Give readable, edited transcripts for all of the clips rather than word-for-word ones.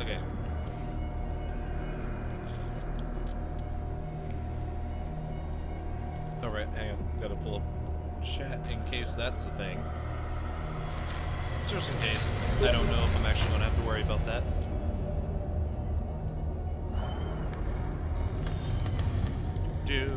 Okay. Alright, hang on. Gotta pull up chat in case that's a thing. Just in case. I don't know if I'm actually gonna have to worry about that. Yeah.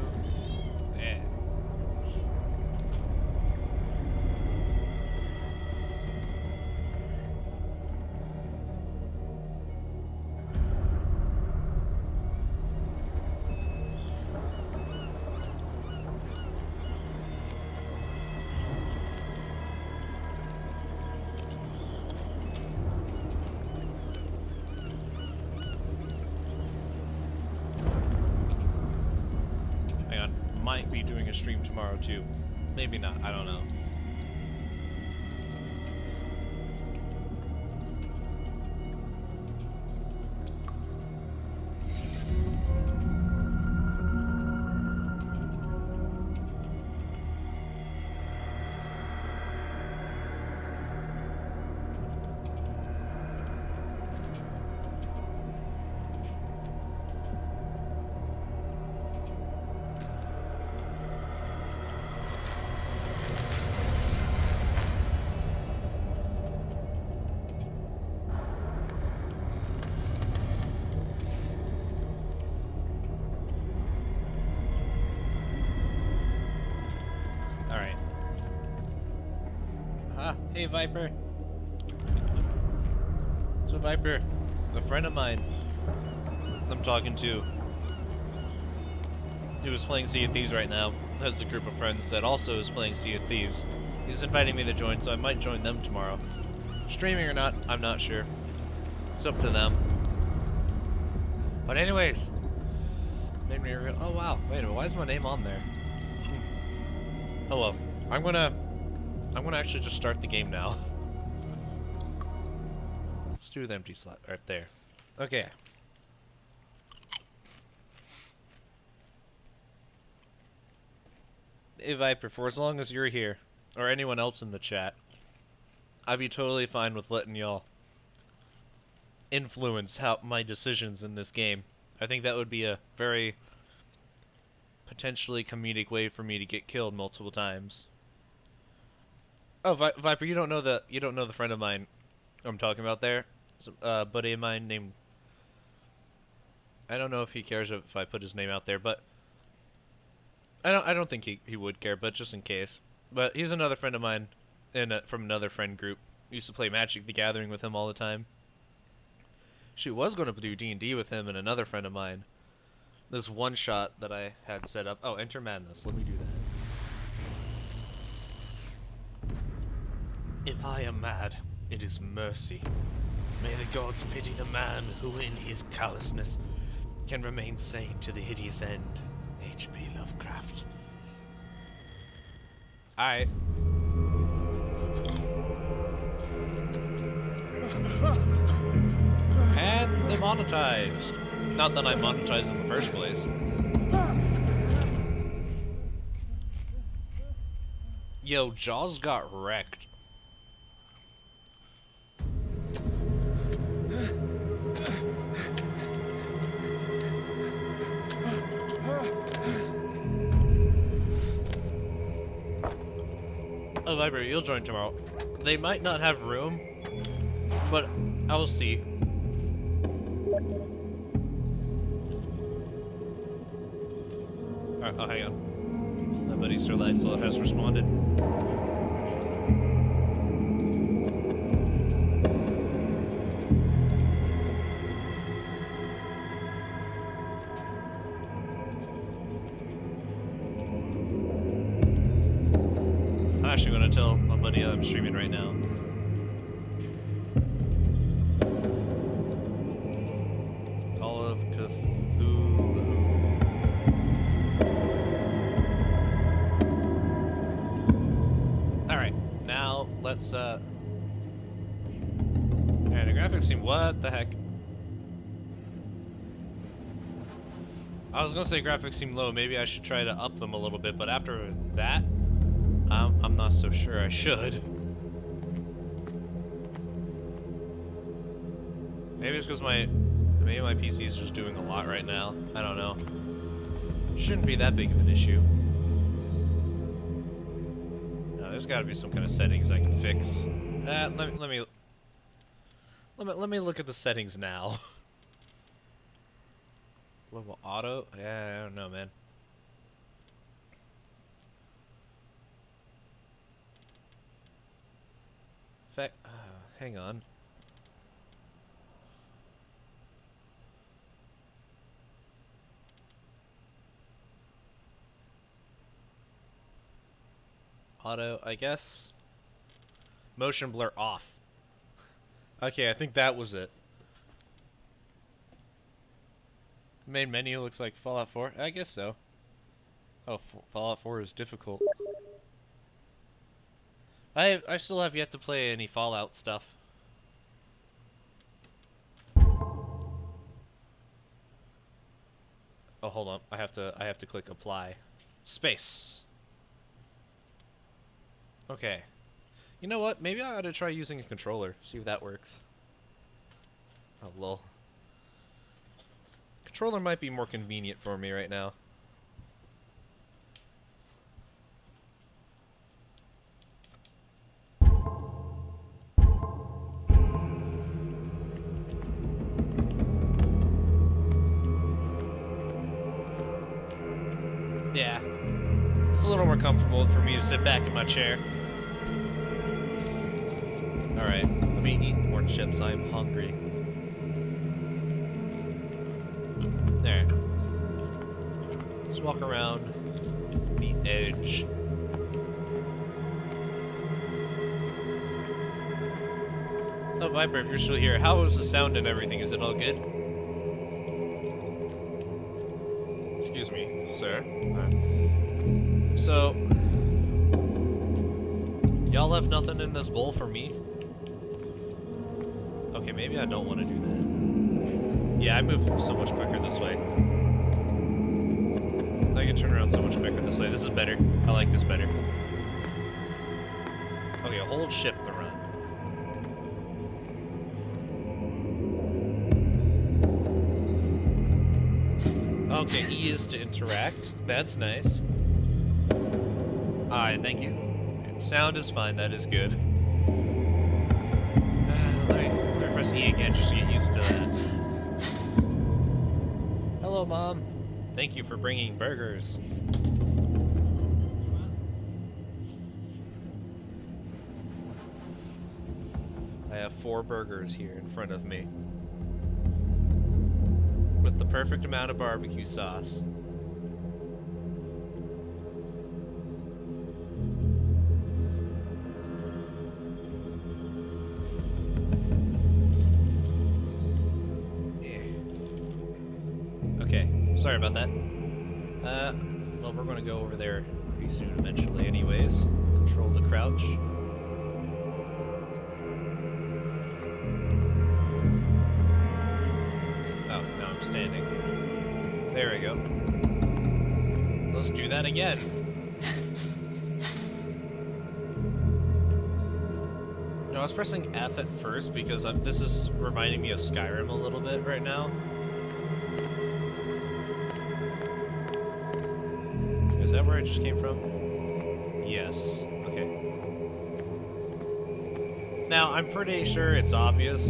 Might be doing a stream tomorrow too. Maybe not, I don't know. Hey Viper. So Viper, a friend of mine I'm talking to, who is playing Sea of Thieves right now, has a group of friends that also is playing Sea of Thieves. He's inviting me to join, so I might join them tomorrow. Streaming or not, I'm not sure. It's up to them. But anyways, made me real. Oh wow, wait a minute, why is my name on there? Oh well, I'm gonna actually just start the game now. Let's do the empty slot right there. Okay. Hey Viper, for as long as you're here, or anyone else in the chat, I'd be totally fine with letting y'all influence how my decisions in this game. I think that would be a very potentially comedic way for me to get killed multiple times. Oh, Viper, you don't know the friend of mine I'm talking about there? A buddy of mine named... I don't know if he cares if I put his name out there, but... I don't think he would care, but just in case. But he's another friend of mine from another friend group. Used to play Magic the Gathering with him all the time. She was going to do D&D with him and another friend of mine. This one shot that I had set up... Oh, Enter Madness. Let me do that. If I am mad, it is mercy. May the gods pity the man who in his callousness can remain sane to the hideous end. H.P. Lovecraft. Alright. And demonetized. Not that I monetized in the first place. Yo, Jaws got wrecked. Oh, Viper, you'll join tomorrow. They might not have room, but I'll see. Alright, oh, hang on. My buddy Sir Lancelot has responded. I'm actually going to tell my buddy I'm streaming right now. Call of Cthulhu. Alright, now let's, and the graphics seem, what the heck? I was gonna say graphics seem low, maybe I should try to up them a little bit, but after that, I'm not so sure I should. Maybe it's because maybe my PC is just doing a lot right now. I don't know. Shouldn't be that big of an issue. No, there's got to be some kind of settings I can fix. Let me look at the settings now. Global auto? Yeah, I don't know, man. Hang on. Auto, I guess. Motion blur off. Okay, I think that was it. Main menu looks like Fallout 4. I guess so. Oh, Fallout 4 is difficult. I still have yet to play any Fallout stuff. Oh, hold on. I have to click apply. Space. Okay. You know what? Maybe I ought to try using a controller. See if that works. Oh, lol. Controller might be more convenient for me right now. Yeah. It's a little more comfortable for me to sit back in my chair. Alright, let me eat more chips. I'm hungry. There. Let's walk around the edge. Oh, Viper, if you're still here, how is the sound and everything? Is it all good? Excuse me, sir. So, y'all have nothing in this bowl for me? Okay, maybe I don't want to do that. Yeah, I move so much quicker this way. I can turn around so much quicker this way. This is better. I like this better. Okay, hold shift to run. Okay, E is to interact. That's nice. Alright, thank you. Sound is fine, that is good. Let me press E again just to get used to that. Hello, Mom. Thank you for bringing burgers. I have 4 burgers here in front of me. With the perfect amount of barbecue sauce. Okay, sorry about that. Well, we're gonna go over there pretty soon eventually anyways. Control the crouch. Oh, now I'm standing. There we go. Let's do that again. No, I was pressing F at first because this is reminding me of Skyrim a little bit right now. Is that where I just came from? Yes. Okay. Okay. Now, I'm pretty sure it's obvious.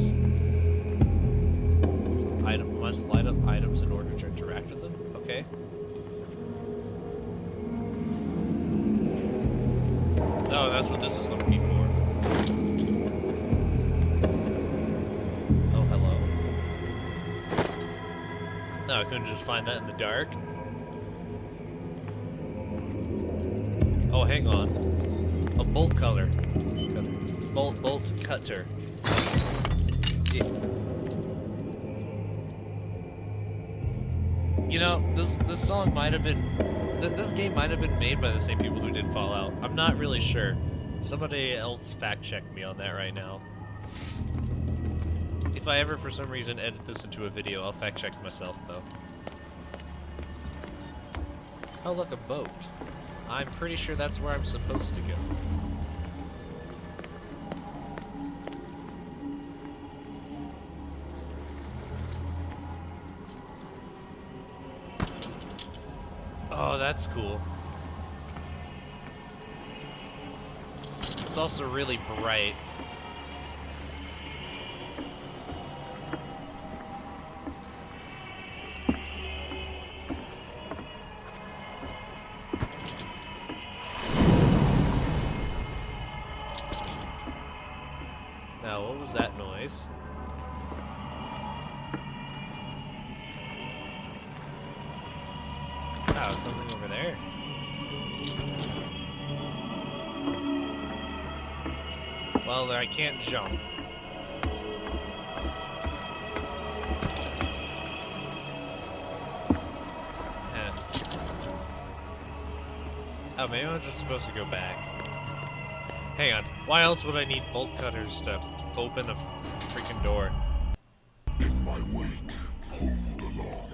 Item must light up items in order to interact with them. Okay. Oh, that's what this is going to be for. Oh, hello. No, I couldn't just find that in the dark. Oh, hang on. A bolt cutter. Bolt cutter. Yeah. You know, this song might have been, this game might have been made by the same people who did Fallout. I'm not really sure. Somebody else fact check me on that right now. If I ever for some reason edit this into a video, I'll fact check myself though. Oh look, a boat. I'm pretty sure that's where I'm supposed to go. Oh, that's cool. It's also really bright. Now, what was that noise? Oh, something over there. Well, I can't jump. Oh, maybe I'm just supposed to go back. Hang on. Why else would I need bolt cutters to open a freaking door? In my wake, hold along.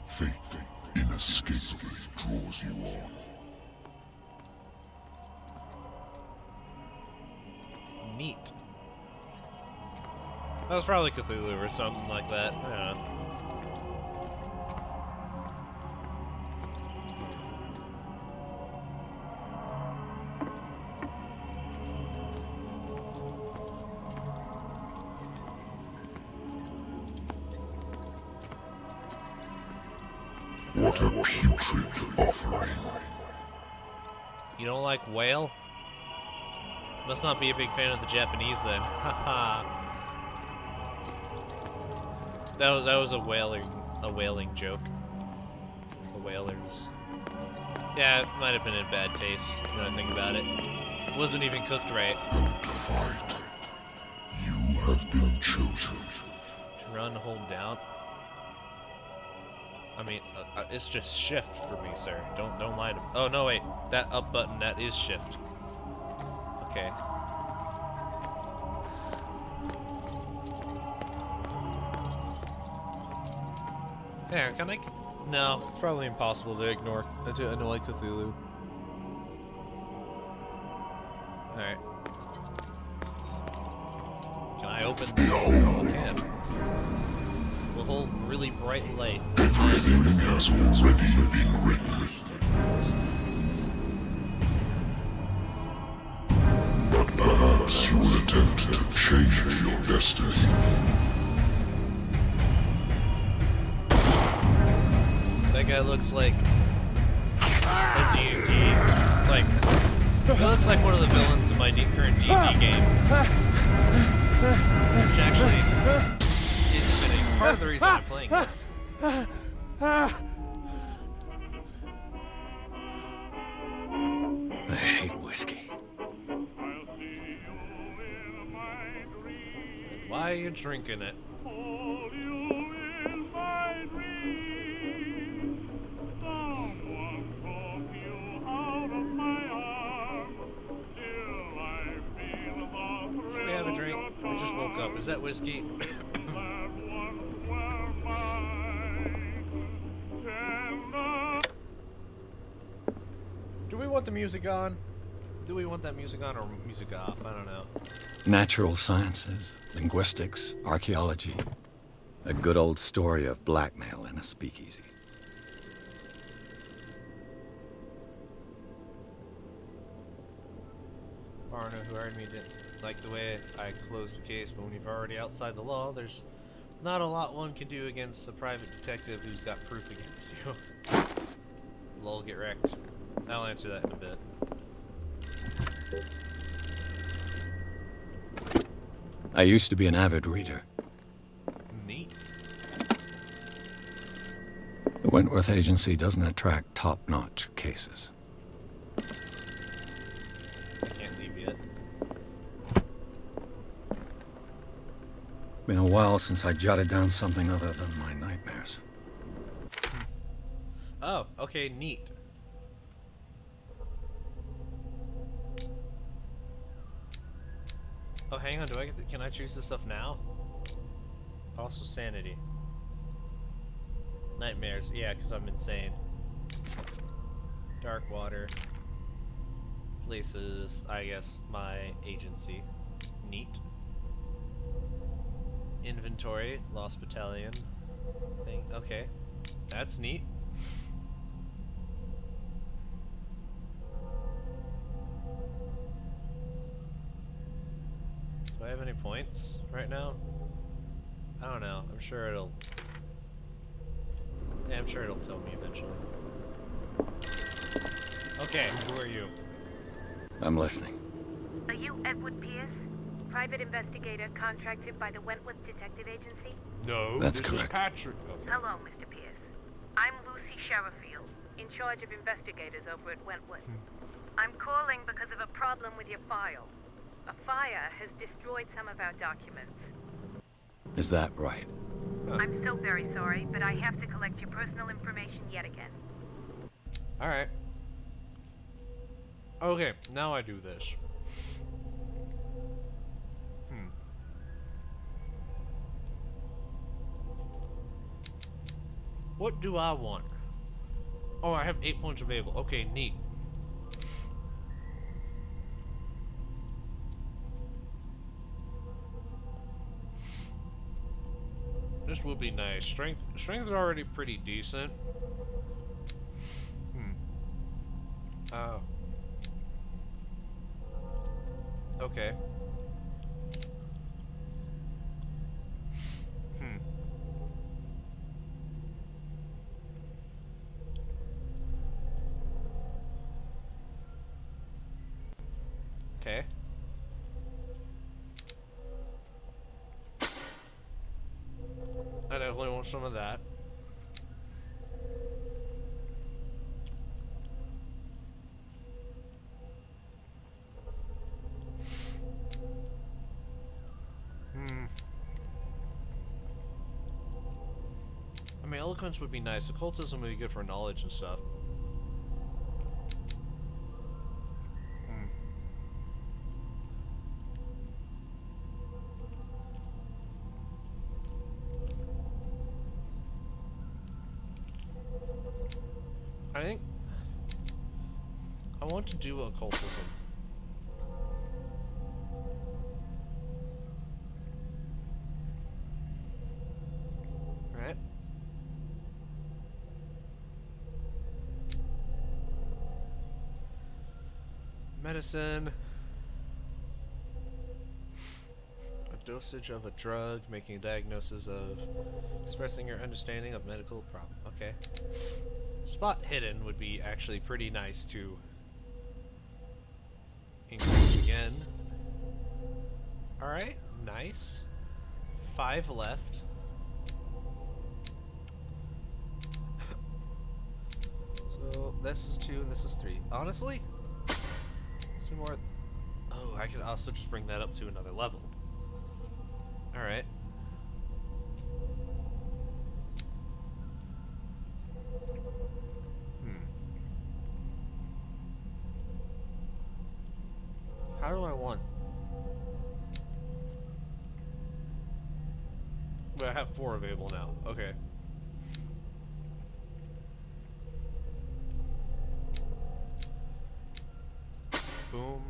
Fate inescapably draws you on. Neat. That was probably Cthulhu or something like that. I don't know. What a putrid offering. You don't like whale? Must not be a big fan of the Japanese then. Haha. that was a whaling joke. The whalers. Yeah, it might have been in bad taste when I think about it. It wasn't even cooked right. Don't fight. You have been chosen. To run, hold down. I mean, it's just shift for me, sir. Don't lie to me. Oh no, wait. That up button, that is shift. Okay. Yeah, can I? No, it's probably impossible to ignore to annoy Cthulhu. All right. Can I open? Behold. I can. The whole really bright light. Everything has already been written. But perhaps you will attempt to change your destiny. That guy looks like a D&D. Like, he looks like one of the villains in my current D&D game. Which actually is fitting. Part of the reason I'm playing this. I hate whiskey. Why are you drinking it? Should we have a drink? We just woke up. Is that whiskey? Do we want the music on? Do we want that music on or music off? I don't know. Natural sciences, linguistics, archaeology. A good old story of blackmail in a speakeasy. Foreigner who hired me didn't like the way I closed the case, but when you're already outside the law, there's not a lot one can do against a private detective who's got proof against you. Lol, get wrecked. I'll answer that in a bit. I used to be an avid reader. Neat. The Wentworth Agency doesn't attract top-notch cases. I can't leave yet. Been a while since I jotted down something other than my nightmares. Oh, okay, neat. Oh, hang on, can I choose this stuff now? Also sanity. Nightmares, yeah, because I'm insane. Dark water. Places, I guess, my agency. Neat. Inventory, Lost Battalion. Thing, okay. That's neat. Do I have any points right now? I don't know. I'm sure it'll... Yeah, I'm sure it'll tell me eventually. Okay, who are you? I'm listening. Are you Edward Pierce? Private investigator contracted by the Wentworth Detective Agency? No, That's this correct. is Patrick. Oh. Hello, Mr. Pierce. I'm Lucy Sherifield, in charge of investigators over at Wentworth. I'm calling because of a problem with your file. A fire has destroyed some of our documents. Is that right? Huh. I'm so very sorry, but I have to collect your personal information yet again. Alright. Okay, now I do this. What do I want? Oh, I have 8 points available. Okay, neat. This would be nice. Strength is already pretty decent. Oh. Okay. Okay. I definitely want some of that. I mean, eloquence would be nice. Occultism would be good for knowledge and stuff. I think I want to do occultism. Right? Medicine. A dosage of a drug, making a diagnosis of expressing your understanding of medical problem. Okay. Spot hidden would be actually pretty nice to increase again. Alright, nice. 5 left. So this is 2 and this is 3. Honestly, 2 more. Oh, I could also just bring that up to another level. Alright. How do I want? But I have 4 available now. Okay. Boom.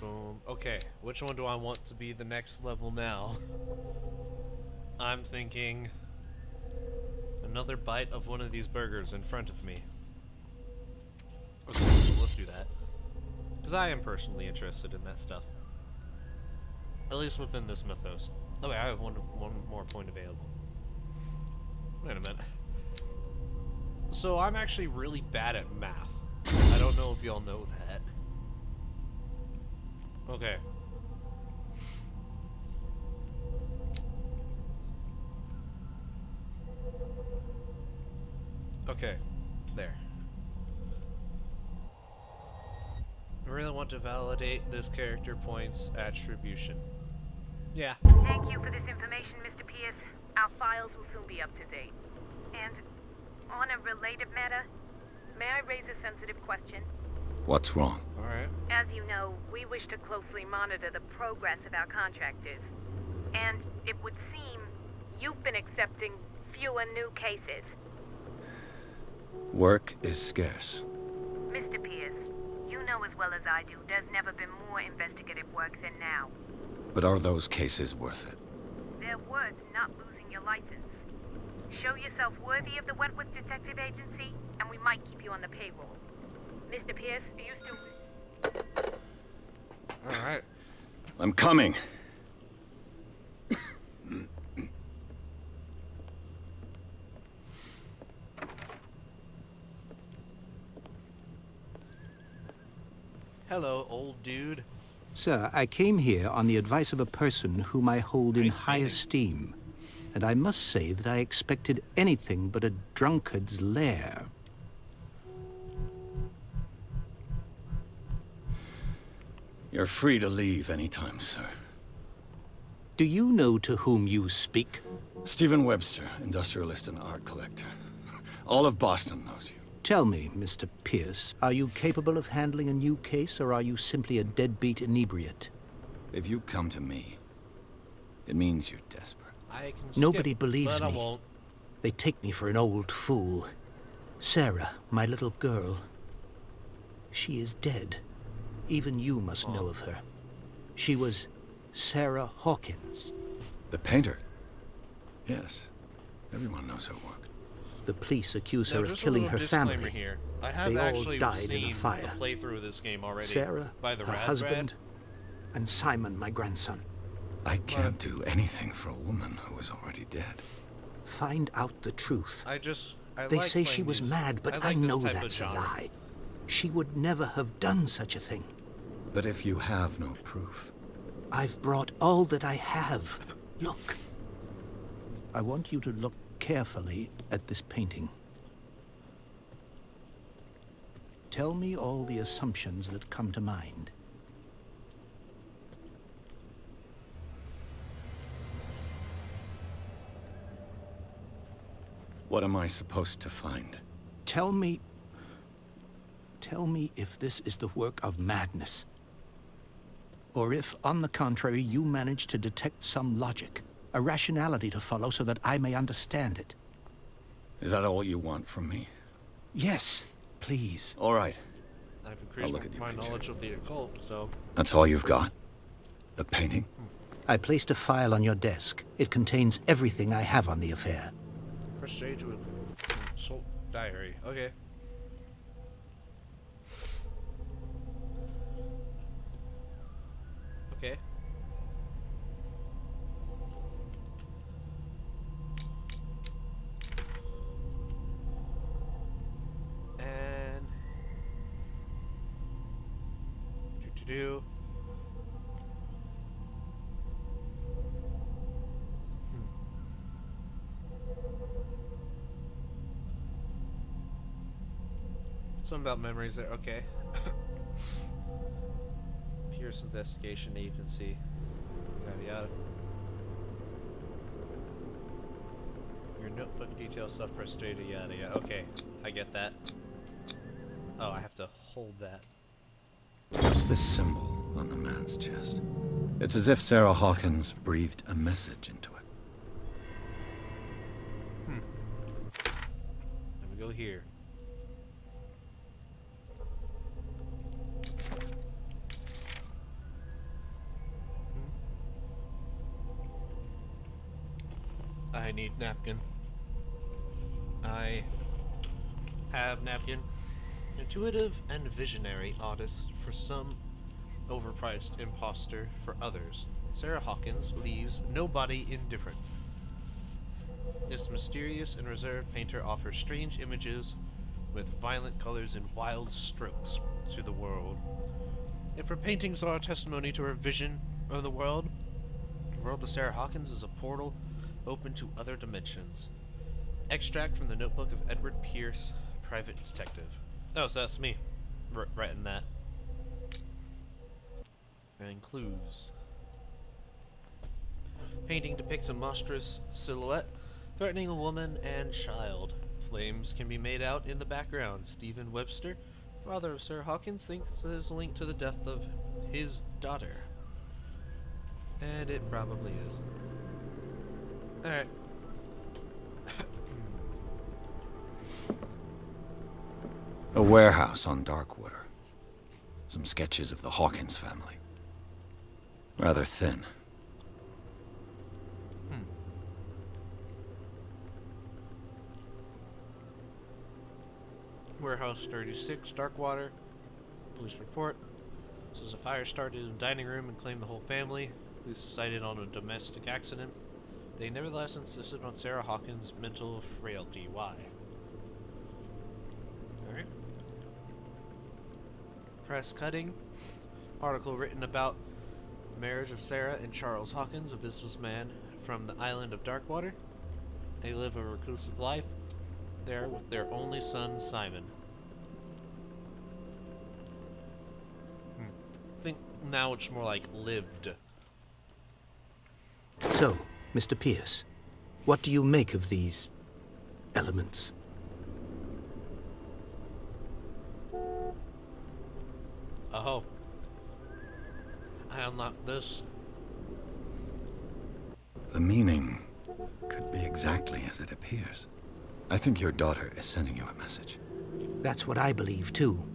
Boom. Okay, which one do I want to be the next level now? I'm thinking another bite of one of these burgers in front of me. Okay, so let's do that. Because I am personally interested in that stuff. At least within this mythos. Oh wait, I have one more point available. Wait a minute. So I'm actually really bad at math. I don't know if y'all know that. Okay. Okay. There. I really want to validate this character points attribution. Yeah. Thank you for this information, Mr. Pierce. Our files will soon be up to date. And on a related matter, may I raise a sensitive question? What's wrong? Alright. As you know, we wish to closely monitor the progress of our contractors. And it would seem you've been accepting fewer new cases. Work is scarce. Mr. Pierce, you know as well as I do, there's never been more investigative work than now. But are those cases worth it? They're worth not losing your license. Show yourself worthy of the Wentworth Detective Agency, and we might keep you on the payroll. Mr. Pierce, are you still... Alright. I'm coming. Hello, old dude. Sir, I came here on the advice of a person whom I hold in Nice high meeting. esteem, and I must say that I expected anything but a drunkard's lair. You're free to leave anytime, sir. Do you know to whom you speak? Stephen Webster, industrialist and art collector. All of Boston knows you. Tell me, Mr. Pierce, are you capable of handling a new case, or are you simply a deadbeat inebriate? If you come to me, it means you're desperate. I can Nobody skip, believes but me. I won't. They take me for an old fool. Sarah, my little girl, she is dead. Even you must know of her. She was Sarah Hawkins. The painter? Yes. Everyone knows her work. The police accuse Now, her of just a killing little her disclaimer family. here. I have They all actually died in a seen fire. a playthrough of this game already. Sarah, by the her Rad husband, and Simon, my grandson. I can't do anything for a woman who is already dead. Find out the truth. I They like say she playing was these- mad, but like I this know type of that's a genre. lie. She would never have done such a thing. But if you have no proof, I've brought all that I have. Look. I want you to look carefully at this painting. Tell me all the assumptions that come to mind. what am I supposed to find? Tell me if this is the work of madness. Or if, on the contrary, you manage to detect some logic, a rationality to follow so that I may understand it. Is that all you want from me? Yes, please. All right. I've I'll look increased at my your picture. knowledge of the occult, so... That's all you've got? The painting? I placed a file on your desk. It contains everything I have on the affair. First stage with Salt Diary. Okay. Okay. And... do. Something about memories there, okay. Pierce Investigation Agency. Yada yada. Your notebook details self-pressed data, yada yada. Okay, I get that. Oh, I have to hold that. What's this symbol on the man's chest? It's as if Sarah Hawkins breathed a message into it. Then we go here. I need napkin. I have napkin. Intuitive and visionary artist for some, overpriced imposter for others. Sarah Hawkins leaves nobody indifferent. This mysterious and reserved painter offers strange images with violent colors and wild strokes to the world. If her paintings are a testimony to her vision of the world of Sarah Hawkins is a portal open to other dimensions. Extract from the notebook of Edward Pierce, private detective. Oh, so that's me writing that. And clues. Painting depicts a monstrous silhouette threatening a woman and child. Flames can be made out in the background. Stephen Webster, father of Sarah Hawkins, thinks there's a link to the death of his daughter. And it probably is. Alright. A warehouse on Darkwater. Some sketches of the Hawkins family. Rather thin. Warehouse 36, Darkwater. Police report. Says a fire started in the dining room and claimed the whole family. Police decided on a domestic accident. They nevertheless insisted on Sarah Hawkins' mental frailty. Why? Alright. Press cutting. Article written about marriage of Sarah and Charles Hawkins, a businessman from the island of Darkwater. They live a reclusive life there with their only son, Simon. I think now it's more like lived. So, Mr. Pierce, what do you make of these elements? Oh. I unlocked this. The meaning could be exactly as it appears. I think your daughter is sending you a message. That's what I believe, too.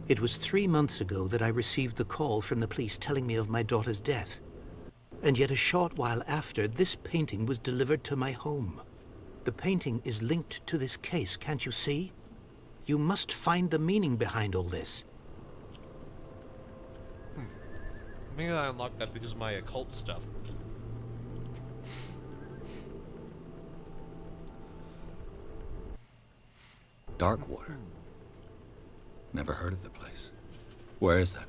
It was 3 months ago that I received the call from the police telling me of my daughter's death. And yet a short while after, this painting was delivered to my home. The painting is linked to this case, can't you see? You must find the meaning behind all this. Maybe I unlocked that because of my occult stuff. Darkwater. Never heard of the place. Where is that?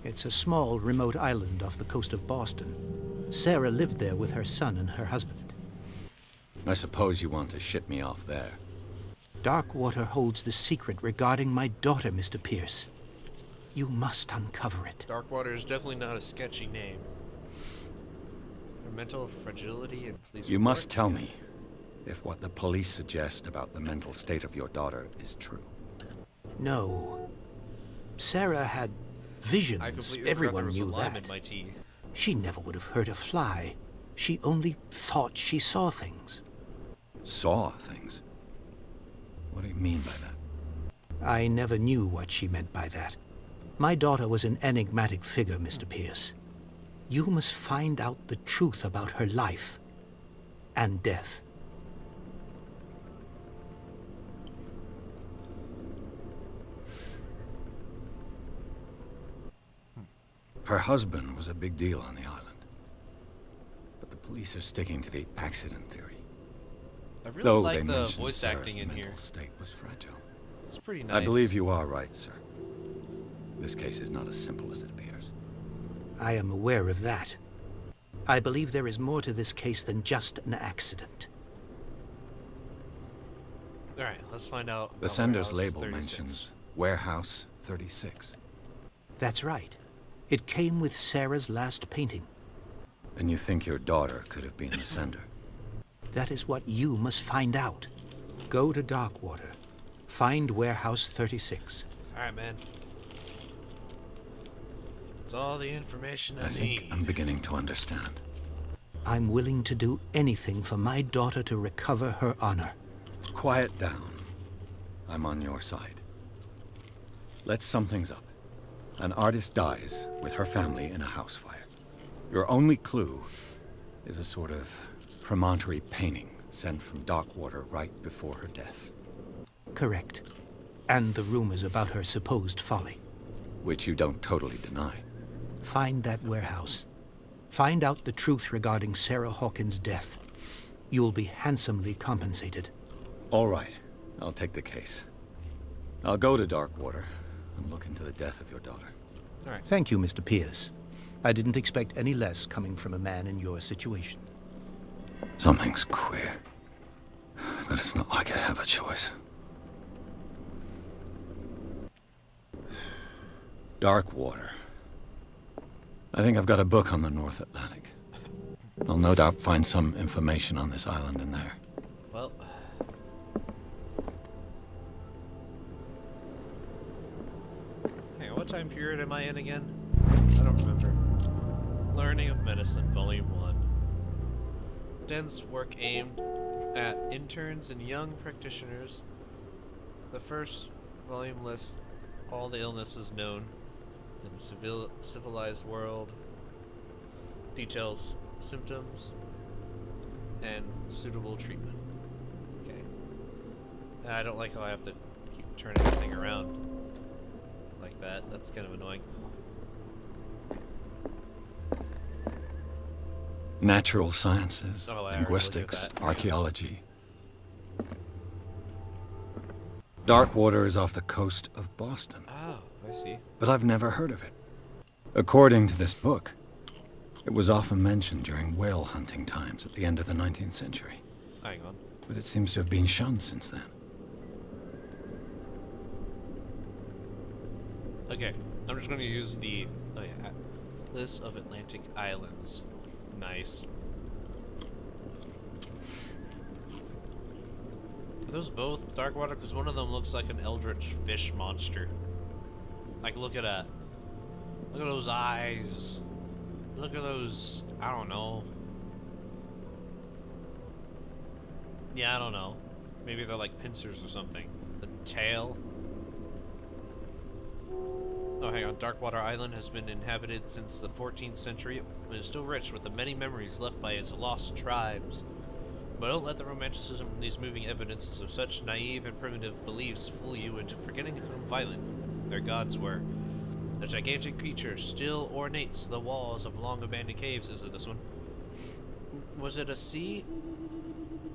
It's a small, remote island off the coast of Boston. Sarah lived there with her son and her husband. I suppose you want to ship me off there. Darkwater holds the secret regarding my daughter, Mr. Pierce. You must uncover it. Darkwater is definitely not a sketchy name. Her mental fragility and police You report? must tell me if what the police suggest about the mental state of your daughter is true. No. Sarah had I visions. completely Everyone forgot there knew was a lime that. in my tea. She never would have hurt a fly. She only thought she saw things. Saw things? What do you mean by that? I never knew what she meant by that. My daughter was an enigmatic figure, Mr. Pierce. You must find out the truth about her life and death. Her husband was a big deal on the island. But the police are sticking to the accident theory. I really Though like they the mentioned voice Sarah's acting in mental here. state was fragile. It's pretty nice. I believe you are right, sir. This case is not as simple as it appears. I am aware of that. I believe there is more to this case than just an accident. Alright, let's find out. The about sender's Warehouse label 36. mentions Warehouse 36. That's right. It came with Sarah's last painting. And you think your daughter could have been the sender? That is what you must find out. Go to Darkwater. Find Warehouse 36. Alright, man. That's all the information I I think need. I'm beginning to understand. I'm willing to do anything for my daughter to recover her honor. Quiet down. I'm on your side. Let's sum things up. An artist dies with her family in a house fire. Your only clue is a sort of promontory painting sent from Darkwater right before her death. Correct. and the rumors about her supposed folly. Which you don't totally deny. Find that warehouse. Find out the truth regarding Sarah Hawkins' death. You will be handsomely compensated. All right, I'll take the case. I'll go to Darkwater and look into the death of your daughter. All right. Thank you, Mr. Pierce. I didn't expect any less coming from a man in your situation. Something's queer. But it's not like I have a choice. Darkwater. I think I've got a book on the North Atlantic. I'll no doubt find some information on this island in there. Well. Hang on, what time period am I in again? I don't remember. Learning of Medicine, Volume 1. Dense work aimed at interns and young practitioners. The first volume lists all the illnesses known in the civilized world, details symptoms, and suitable treatment. Okay. I don't like how I have to keep turning everything around like that. That's kind of annoying. Natural sciences, Oh, I already linguistics, looked at that. archaeology. Darkwater is off the coast of Boston, Oh, I see. but I've never heard of it. According to this book, it was often mentioned during whale hunting times at the end of the 19th century, Hang on. but it seems to have been shunned since then. Okay, I'm just going to use the list of Atlantic islands. Nice. Are those both Darkwater? Because one of them looks like an eldritch fish monster. Like, look at those eyes. Look at those, I don't know. Yeah, I don't know. Maybe they're like pincers or something. The tail. Oh, hang on. Darkwater Island has been inhabited since the 14th century and is still rich with the many memories left by its lost tribes. But don't let the romanticism from these moving evidences of such naive and primitive beliefs fool you into forgetting how violent their gods were. A gigantic creature still ornates the walls of long-abandoned caves. Is it this one? Was it a sea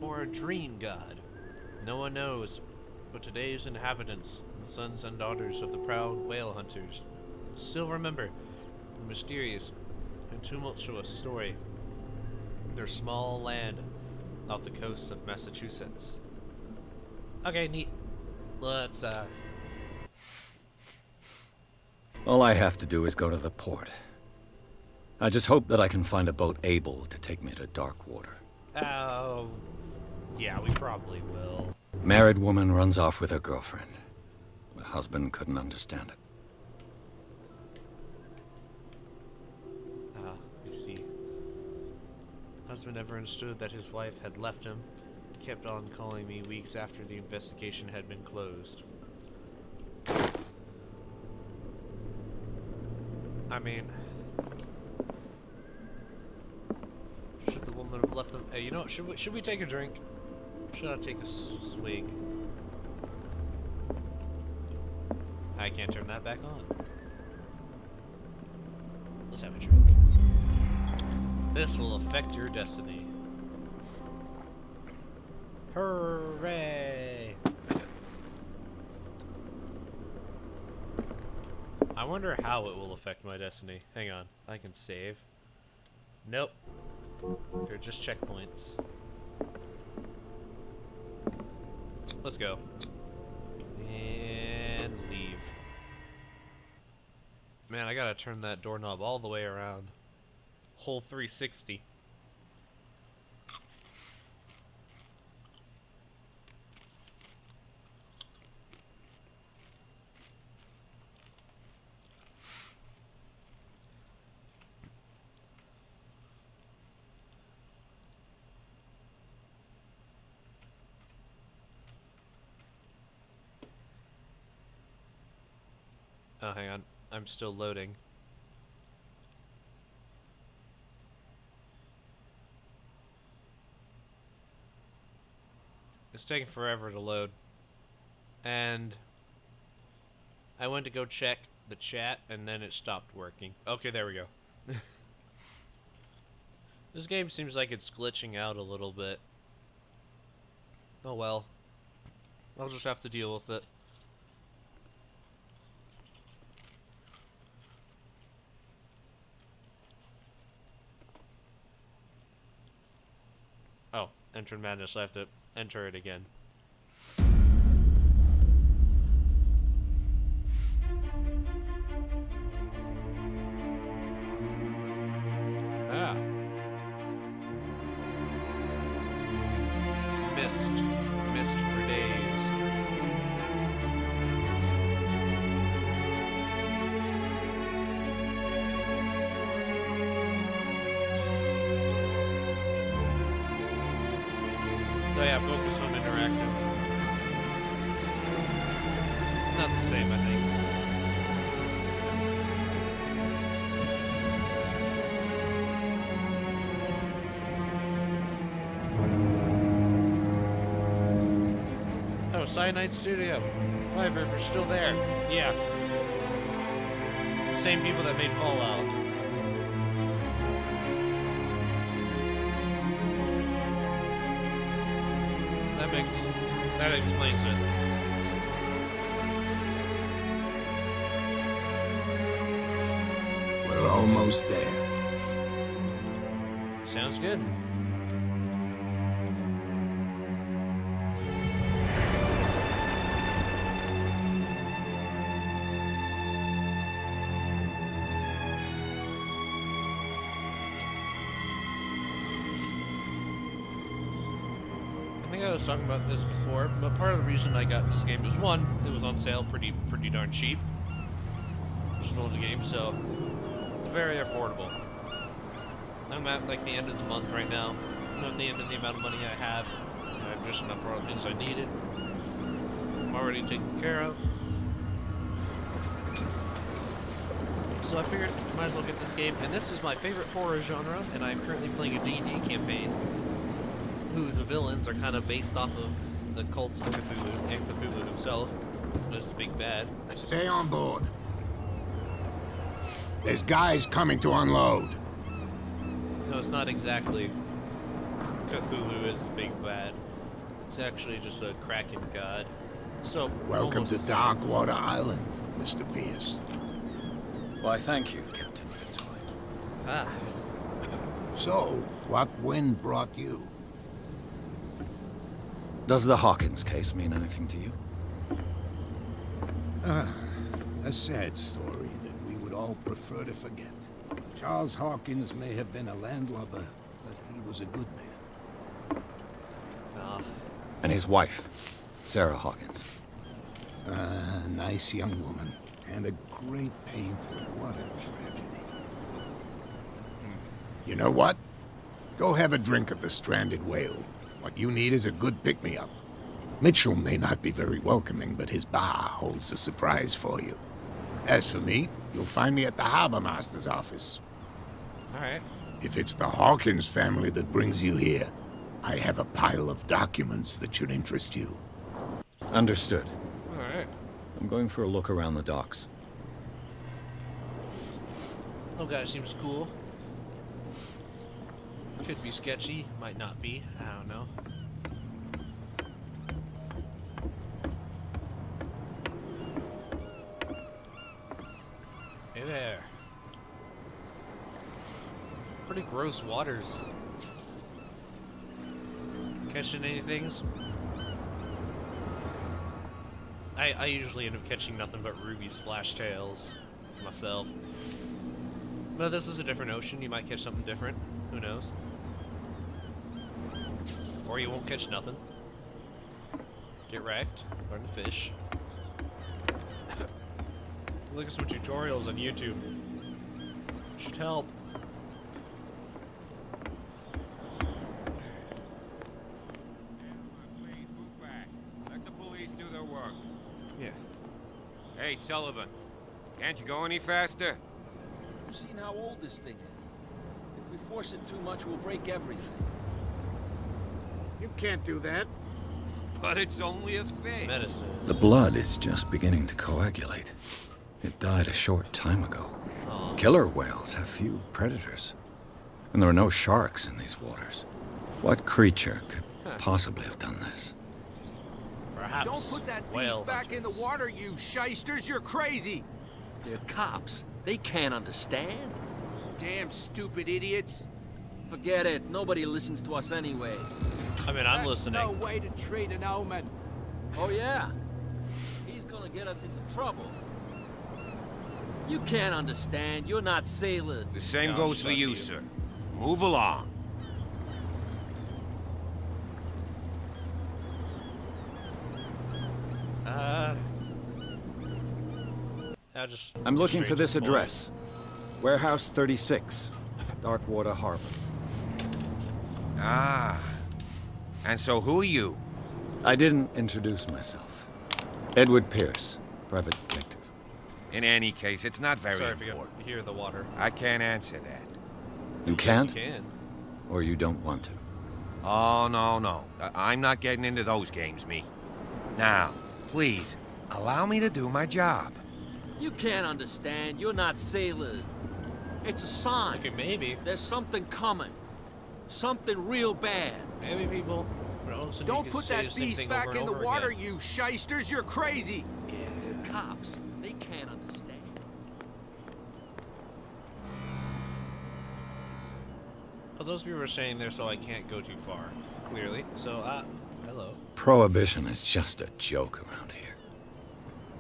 or a dream god? No one knows, but today's inhabitants, the sons and daughters of the proud whale hunters, still remember the mysterious and tumultuous story of their small land off the coast of Massachusetts. Okay, neat. Let's, All I have to do is go to the port. I just hope that I can find a boat able to take me to Darkwater. oh, yeah, we probably will. Married woman runs off with her girlfriend. The husband couldn't understand it. Ah, you see. Husband never understood that his wife had left him. Kept on calling me weeks after the investigation had been closed. I mean, should the woman have left them? Hey, you know what? Should we take a drink? Should I take a swig? I can't turn that back on. Let's have a drink. This will affect your destiny. Hooray! Okay. I wonder how it will affect my destiny. Hang on, I can save. Nope. They're just checkpoints. Let's go. And leave. Man, I gotta turn that doorknob all the way around. Whole 360. Oh, hang on. I'm still loading. It's taking forever to load. And I went to go check the chat, and then it stopped working. Okay, there we go. This game seems like it's glitching out a little bit. Oh well. I'll just have to deal with it. Oh, enter madness. I have to enter it again. Ah. Mist for days. So yeah, focus on interactive. Not the same, I think. Oh, Cyanide Studio. However, if you're still there, yeah. Same people that made Fallout. That explains it. We're almost there. Sounds good. I think I was talking about this before, but part of the reason I got this game is one, it was on sale pretty darn cheap. It's an older game, so it's very affordable. I'm at like the end of the month right now. I'm at the end of the amount of money I have. I have just enough for all the things I needed. I'm already taken care of. So I figured I might as well get this game, and this is my favorite horror genre, and I'm currently playing a D&D campaign whose villains are kind of based off of the cult of Cthulhu and Cthulhu himself, who is the big bad. Stay on board. There's guys coming to unload. No, it's not exactly Cthulhu is the big bad. It's actually just a Kraken god. So Welcome almost to the same. Darkwater Island, Mr. Pierce. Why, thank you, Captain Fitzroy. Ah, So, what wind brought you? Does the Hawkins case mean anything to you? A sad story that we would all prefer to forget. Charles Hawkins may have been a landlubber, but he was a good man. ah. And his wife, Sarah Hawkins. A nice young woman, and a great painter. What a tragedy. You know what? Go have a drink at the Stranded Whale. What you need is a good pick-me-up. Mitchell may not be very welcoming, but his bar holds a surprise for you. As for me, you'll find me at the Harbor Master's office. Alright. If it's the Hawkins family that brings you here, I have a pile of documents that should interest you. Understood. Alright. I'm going for a look around the docks. Oh god, it seems cool. Could be sketchy, might not be. I don't know. Hey there. Pretty gross waters. Catching any things? I usually end up catching nothing but ruby splash tails myself. But this is a different ocean, you might catch something different. Who knows? Or you won't catch nothing. Get wrecked. Learn to fish. Look at some tutorials on YouTube. Should help. Please move back. Let the police do their work. Yeah. Hey, Sullivan. Can't you go any faster? You've seen how old this thing is. If we force it too much, we'll break everything. You can't do that. But it's only a fish. Medicine. The blood is just beginning to coagulate. It died a short time ago. Aw. Killer whales have few predators. And there are no sharks in these waters. What creature could possibly have done this? Perhaps. Don't put that whale beast back in the hunters. water, you shysters! You're crazy! They're cops. They can't understand. Damn stupid idiots! Forget it. Nobody listens to us anyway. I mean, I'm That's listening. no way to treat an omen. Oh, yeah? He's gonna get us into trouble. You can't understand. You're not sailors. The same No, goes for fuck you, you. sir. Move along. I'm looking for straight this to the point. address. Warehouse 36, Darkwater Harbor. Ah. And so who are you? I didn't introduce myself. Edward Pierce, private detective. In any case, it's not very Sorry if you important. hear the water. I can't answer that. You can't, You can. or you don't want to? Oh, no. I'm not getting into those games, me. Now, please, allow me to do my job. You can't understand. You're not sailors. It's a sign. Okay, maybe. There's something coming. Something real bad. Maybe people. But all of a sudden you Don't can put say that the same beast thing back over in and the over water, again. you shysters! You're crazy! They're cops. They can't understand. Well, those people are saying there, so I can't go too far. Clearly. So, hello. Prohibition is just a joke around here.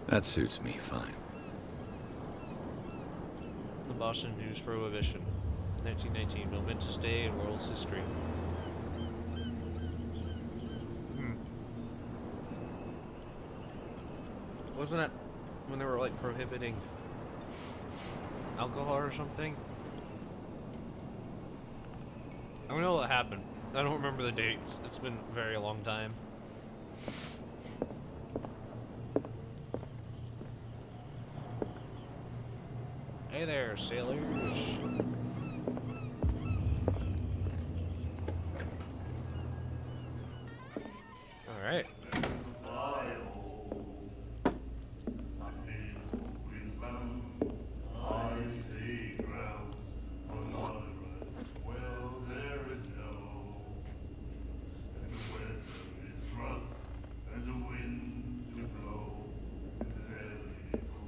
That suits me fine. The Boston News Prohibition. 1919, momentous day in world's history. Wasn't that when they were like prohibiting alcohol or something? I don't know what happened. I don't remember the dates. It's been a very long time. Hey there, sailors. Alright.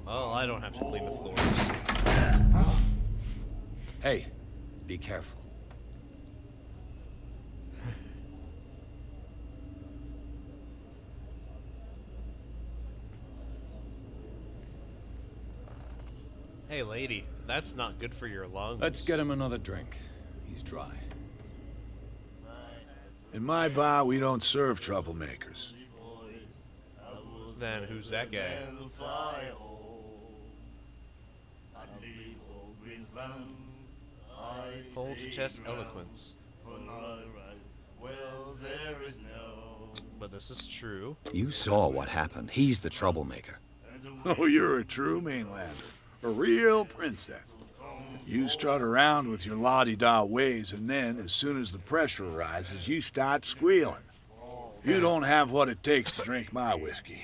Well, I don't have to clean the floors. Hey, be careful. Hey, lady, that's not good for your lungs. Let's get him another drink. He's dry. In my bar, we don't serve troublemakers. Then who's that guy? Hold to chest eloquence. But this is true. You saw what happened. He's the troublemaker. Oh, you're a true mainlander. A real princess. You strut around with your la-di-da ways, and then, as soon as the pressure arises, you start squealing. You don't have what it takes to drink my whiskey.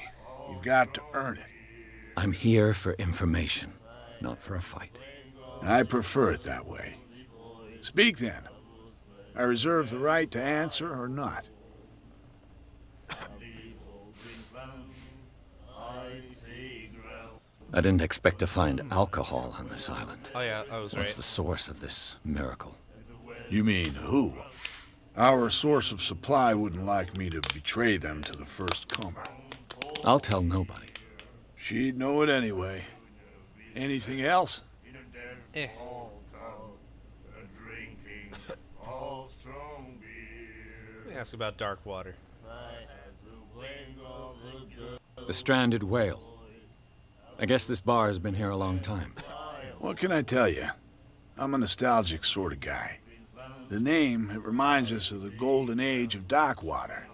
You've got to earn it. I'm here for information, not for a fight. I prefer it that way. Speak then. I reserve the right to answer or not. I didn't expect to find alcohol on this island. Oh yeah, I was right. What's the source of this miracle? You mean who? Our source of supply wouldn't like me to betray them to the first comer. I'll tell nobody. She'd know it anyway. Anything else? Eh. Let me ask about dark water. The stranded whale. I guess this bar has been here a long time. What can I tell you? I'm a nostalgic sort of guy. The name, it reminds us of the golden age of dock water.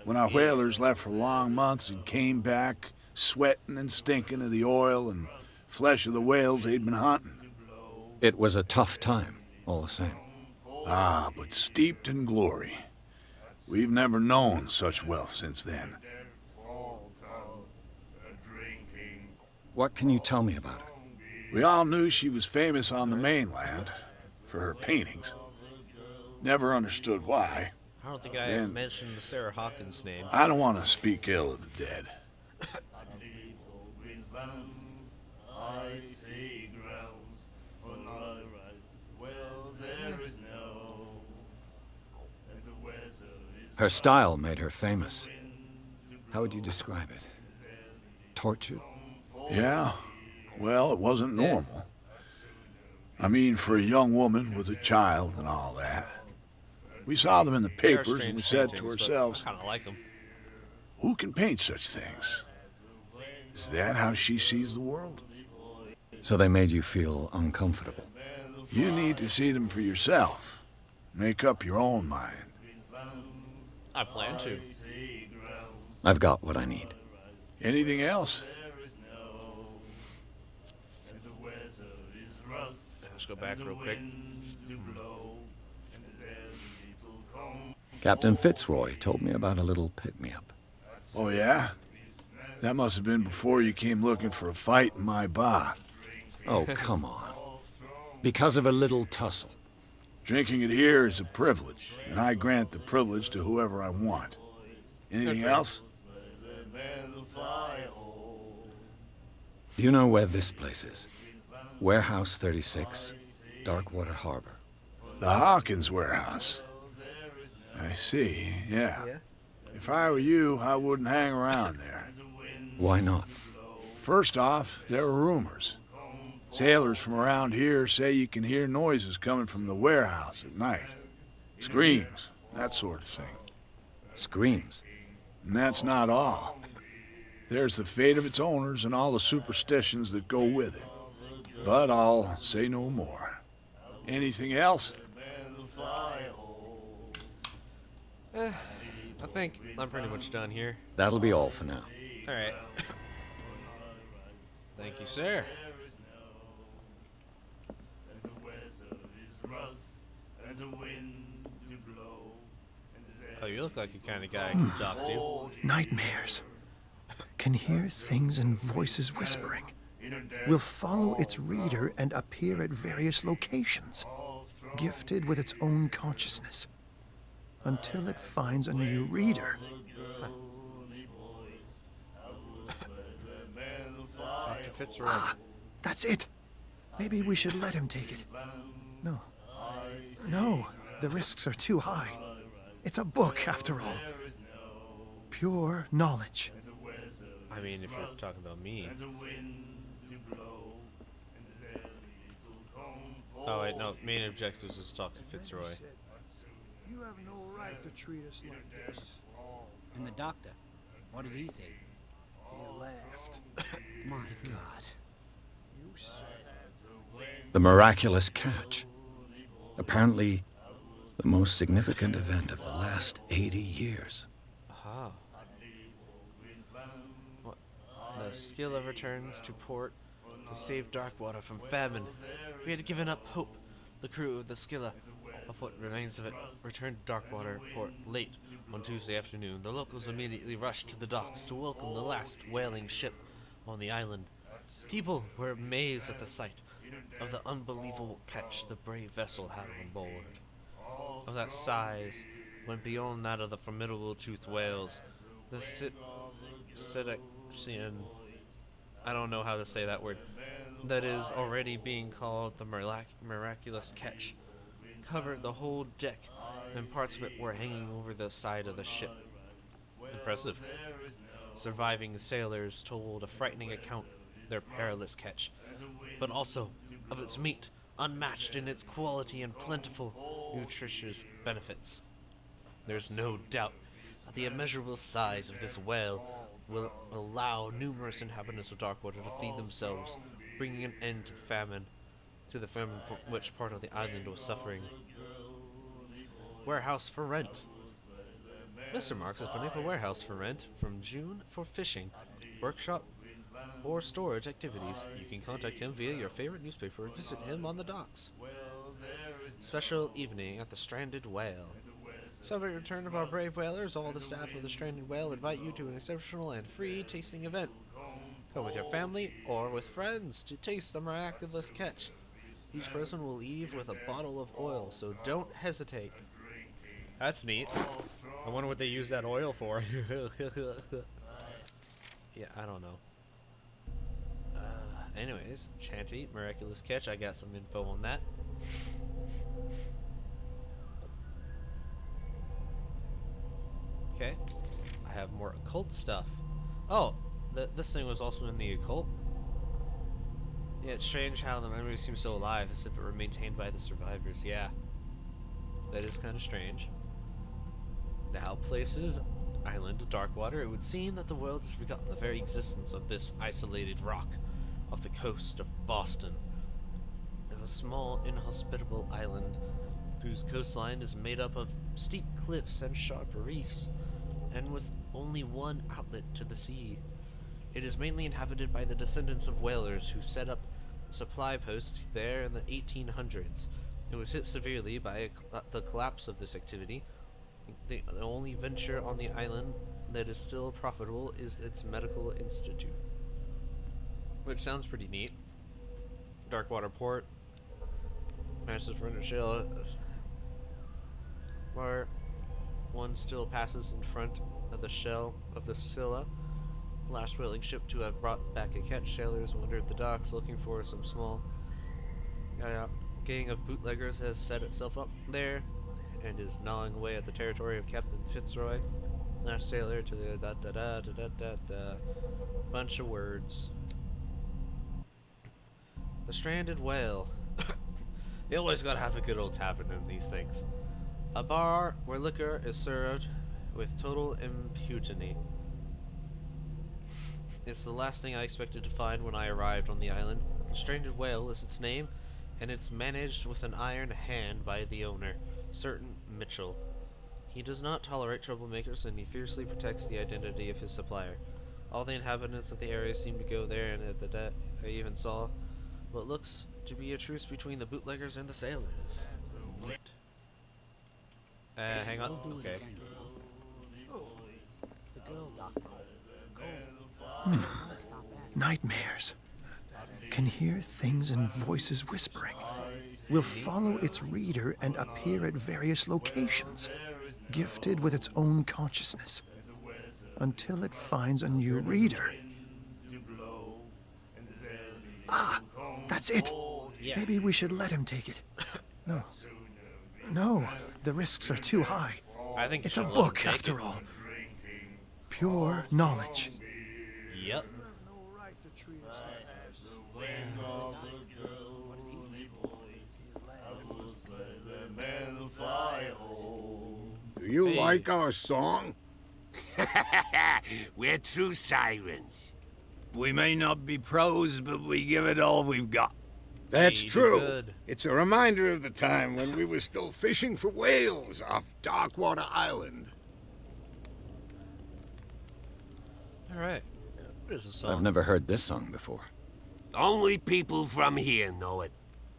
When our whalers left for long months and came back, sweating and stinking of the oil and flesh of the whales they'd been hunting. It was a tough time, all the same. Ah, but steeped in glory. We've never known such wealth since then. What can you tell me about her? We all knew she was famous on the mainland for her paintings. Never understood why. I don't think I And mentioned Sarah Hawkins' name. I don't want to speak ill of the dead. Her style made her famous. How would you describe it? Tortured? Yeah, well, it wasn't normal. I mean, for a young woman with a child and all that. We saw them in the They are papers and strange we said to paintings, but ourselves, I kind of like them. who can paint such things? Is that how she sees the world? So they made you feel uncomfortable. You need to see them for yourself. Make up your own mind. I plan to. I've got what I need. Anything else? Let's go back real quick. Captain Fitzroy told me about a little pick-me-up. Oh, yeah? That must have been before you came looking for a fight in my bar. Oh, come on. Because of a little tussle. Drinking it here is a privilege, and I grant the privilege to whoever I want. Anything else? Do you know where this place is? Warehouse 36, Darkwater Harbor. The Hawkins warehouse. I see, yeah. If I were you, I wouldn't hang around there. Why not? First off, there are rumors. Sailors from around here say you can hear noises coming from the warehouse at night. Screams, that sort of thing. Screams. And that's not all. There's the fate of its owners and all the superstitions that go with it. But I'll say no more. Anything else? I think I'm pretty much done here. That'll be all for now. All right. Thank you, sir. Oh, you look like the kind of guy I can talk to. Nightmares. Can hear things and voices whispering. Will follow its reader and appear at various locations, gifted with its own consciousness, until it finds a new reader. Dr. Fitzroy. That's it. Maybe we should let him take it. No. No, the risks are too high. It's a book, after all. Pure knowledge. I mean, if you're talking about me. Oh wait, no. Main objective is to talk to Fitzroy. You have no right to treat us like this. And the doctor, what did he say? He laughed. My God. You said The miraculous catch. Apparently, the most significant event of the last 80 years. Aha. What? The Scylla returns to port to save Darkwater from famine. We had given up hope. The crew of the Scylla, of what remains of it, returned to Darkwater port late on Tuesday afternoon. The locals immediately rushed to the docks to welcome the last whaling ship on the island. People were amazed at the sight of the unbelievable catch the brave vessel had on board. Of that size went beyond that of the formidable toothed whales. The Cetacean, I don't know how to say that word, that is already being called the miraculous catch, covered the whole deck, and parts of it were hanging over the side of the ship. Impressive. Surviving sailors told a frightening account of their perilous catch, but also of its meat, unmatched in its quality and plentiful, nutritious benefits. There's no doubt that the immeasurable size of this whale will allow numerous inhabitants of Darkwater to feed themselves, bringing an end to famine, from which part of the island was suffering. Warehouse for rent. Mr. Marks is putting up a warehouse for rent from June for fishing, workshop, or storage activities. You can contact him via your favorite newspaper or visit him on the docks. Special evening at the Stranded Whale. Celebrate the return of our brave whalers. All the staff of the Stranded Whale invite you to an exceptional and free tasting event. Come with your family or with friends to taste the miraculous catch. Each person will leave with a bottle of oil, so don't hesitate. That's neat. I wonder what they use that oil for. Yeah, I don't know. Anyways, Chanty, miraculous catch. I got some info on that. Okay, I have more occult stuff. Oh, this thing was also in the occult. Yeah, it's strange how the memory seems so alive, as if it were maintained by the survivors. Yeah, that is kind of strange. The How Places Island of Darkwater. It would seem that the world has forgotten the very existence of this isolated rock off the coast of Boston. There's a small, inhospitable island whose coastline is made up of steep cliffs and sharp reefs, and with only one outlet to the sea. It is mainly inhabited by the descendants of whalers who set up supply posts there in the 1800s. It was hit severely by the collapse of this activity. The only venture on the island that is still profitable is its medical institute, which sounds pretty neat. Darkwater Port, massive rendered shell, where one still passes in front of the shell of the Scylla. Last whaling ship to have brought back a catch. Sailors wandered the docks looking for some small gang of bootleggers has set itself up there and is gnawing away at the territory of Captain Fitzroy. Last sailor to the bunch of words. The Stranded Whale. You always gotta have a good old tavern in these things. A bar where liquor is served with total impunity. It's the last thing I expected to find when I arrived on the island. The Stranded Whale is its name, and it's managed with an iron hand by the owner, certain Mitchell. He does not tolerate troublemakers, and he fiercely protects the identity of his supplier. All the inhabitants of the area seem to go there, and at the debt I even saw what looks to be a truce between the bootleggers and the sailors. Neat. Hang on. Okay. The girl, Doctor. Nightmares. Can hear things and voices whispering. Will follow its reader and appear at various locations, gifted with its own consciousness, until it finds a new reader. Ah, that's it. Yeah. Maybe we should let him take it. No, the risks are too high. I think It's a book, after all. Pure knowledge. Yep. Do you like our song? We're true sirens. We may not be pros, but we give it all we've got. That's You do true. good. It's a reminder of the time when we were still fishing for whales off Darkwater Island. Alright. What is this song? I've never heard this song before. Only people from here know it.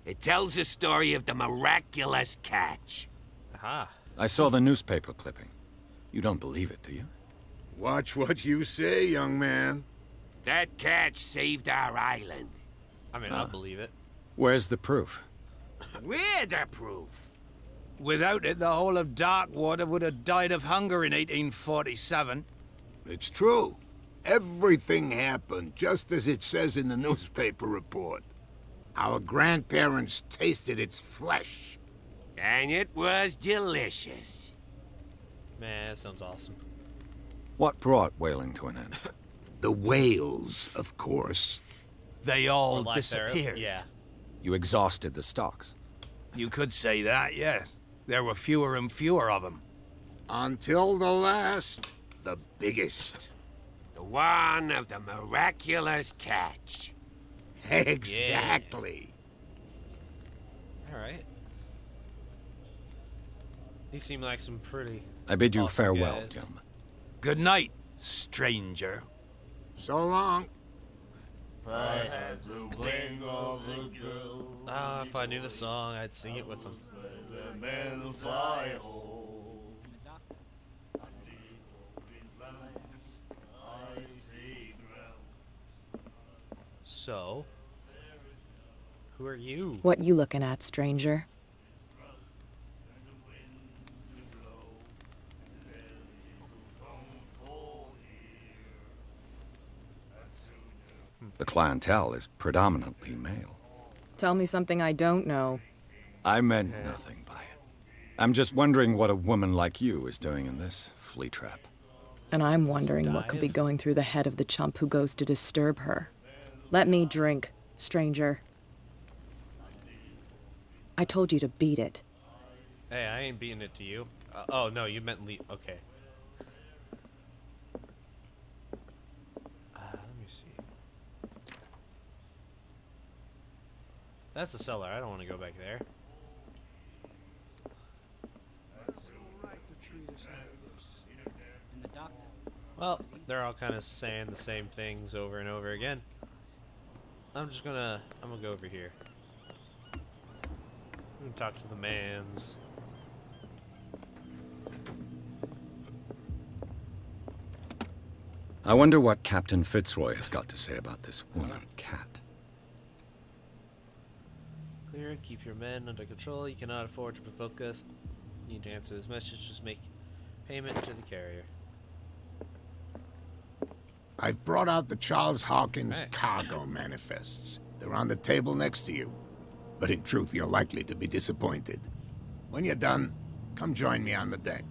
It tells the story of the miraculous catch. Aha. I saw the newspaper clipping. You don't believe it, do you? Watch what you say, young man. That catch saved our island. I mean, I'll believe it. Where's the proof? We're the proof. Without it, the whole of Darkwater would have died of hunger in 1847. It's true. Everything happened just as it says in the newspaper report. Our grandparents tasted its flesh. And it was delicious. Man, that sounds awesome. What brought whaling to an end? The whales, of course. They Or all lack thereof. disappeared. Yeah. You exhausted the stocks. You could say that, yes. There were fewer and fewer of them. Until the last, the biggest. The one of the miraculous catch. Exactly. Alright. These seem like some pretty... I bid you Awesome, farewell, guys. gentlemen. Good night, stranger. So long. Ah, if I knew the song, I'd sing it with them. So, who are you? What you looking at, stranger? The clientele is predominantly male. Tell me something I don't know. I meant nothing by it. I'm just wondering what a woman like you is doing in this flea trap. And I'm wondering what could be going through the head of the chump who goes to disturb her. Let me drink, stranger. I told you to beat it. Hey, I ain't beating it to you. Oh, no, you meant okay. Let me see. That's a cellar. I don't want to go back there. And the doctor. Well, they're all kind of saying the same things over and over again. I'm gonna go over here. I'm gonna talk to the mans. I wonder what Captain Fitzroy has got to say about this woman cat. Clear, keep your men under control. You cannot afford to provoke us. You need to answer this message. Just make payment to the carrier. I've brought out the Charles Hawkins cargo manifests. They're on the table next to you. But in truth, you're likely to be disappointed. When you're done, come join me on the deck.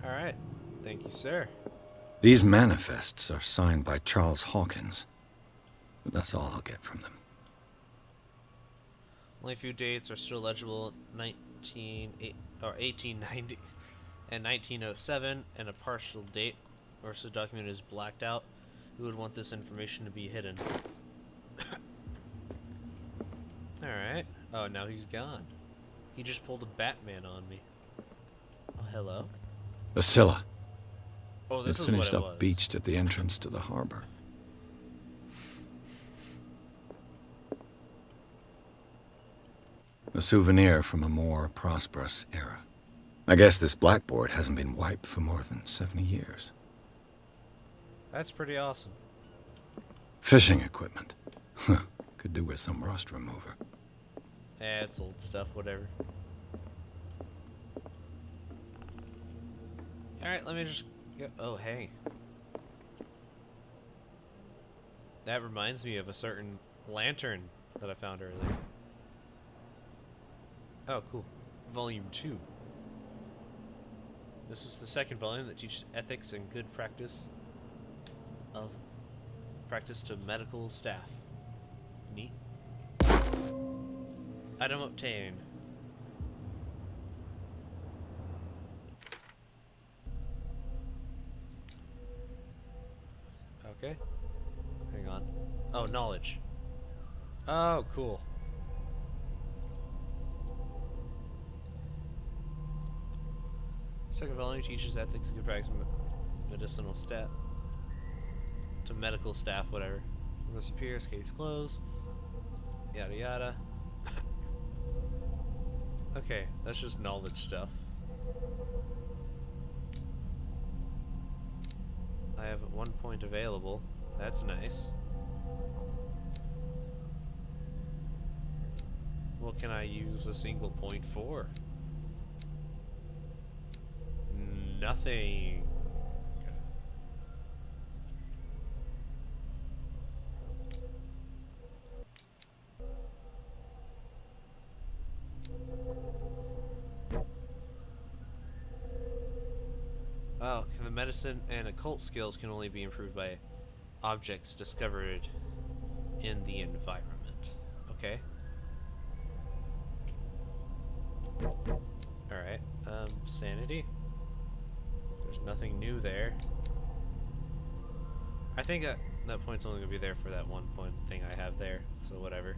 Alright. Thank you, sir. These manifests are signed by Charles Hawkins. But that's all I'll get from them. Only a few dates are still legible. 1890 and 1907, and a partial date. Or so the document is blacked out. We would want this information to be hidden. Alright. Oh, now he's gone. He just pulled a Batman on me. Oh, hello. The Scylla. Oh, this It is finished what it up was. beached at the entrance to the harbor. A souvenir from a more prosperous era. I guess this blackboard hasn't been wiped for more than 70 years. That's pretty awesome. Fishing equipment. Could do with some rust remover. Eh, it's old stuff, whatever. Alright, let me just go. Oh, hey. That reminds me of a certain lantern that I found earlier. Oh, cool. Volume 2. This is the second volume that teaches ethics and good practice to medical staff. Neat. Item obtained. Okay. Hang on. Oh, knowledge. Oh, cool. Second volume teaches ethics and good practice medicinal staff to medical staff, whatever. The superior's case closed. Yada yada. Okay, that's just knowledge stuff. I have 1 point available. That's nice. What can I use a single point for? Nothing. Oh, the medicine and occult skills can only be improved by objects discovered in the environment. Okay. Alright, sanity. There's nothing new there. I think that point's only gonna be there for that 1 point thing I have there, so whatever.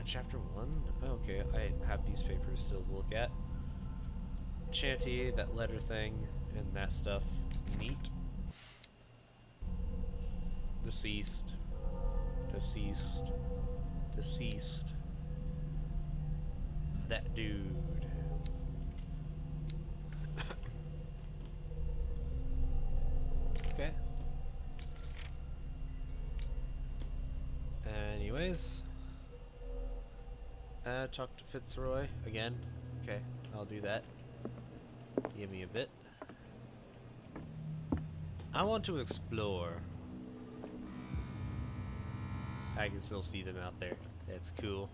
Chapter 1? Okay, I have these papers still to look at. Chanty, that letter thing, and that stuff. Neat. Deceased. Deceased. Deceased. That dude. Okay. Anyways. Talk to Fitzroy again. Okay, I'll do that. Give me a bit. I want to explore. I can still see them out there. That's cool.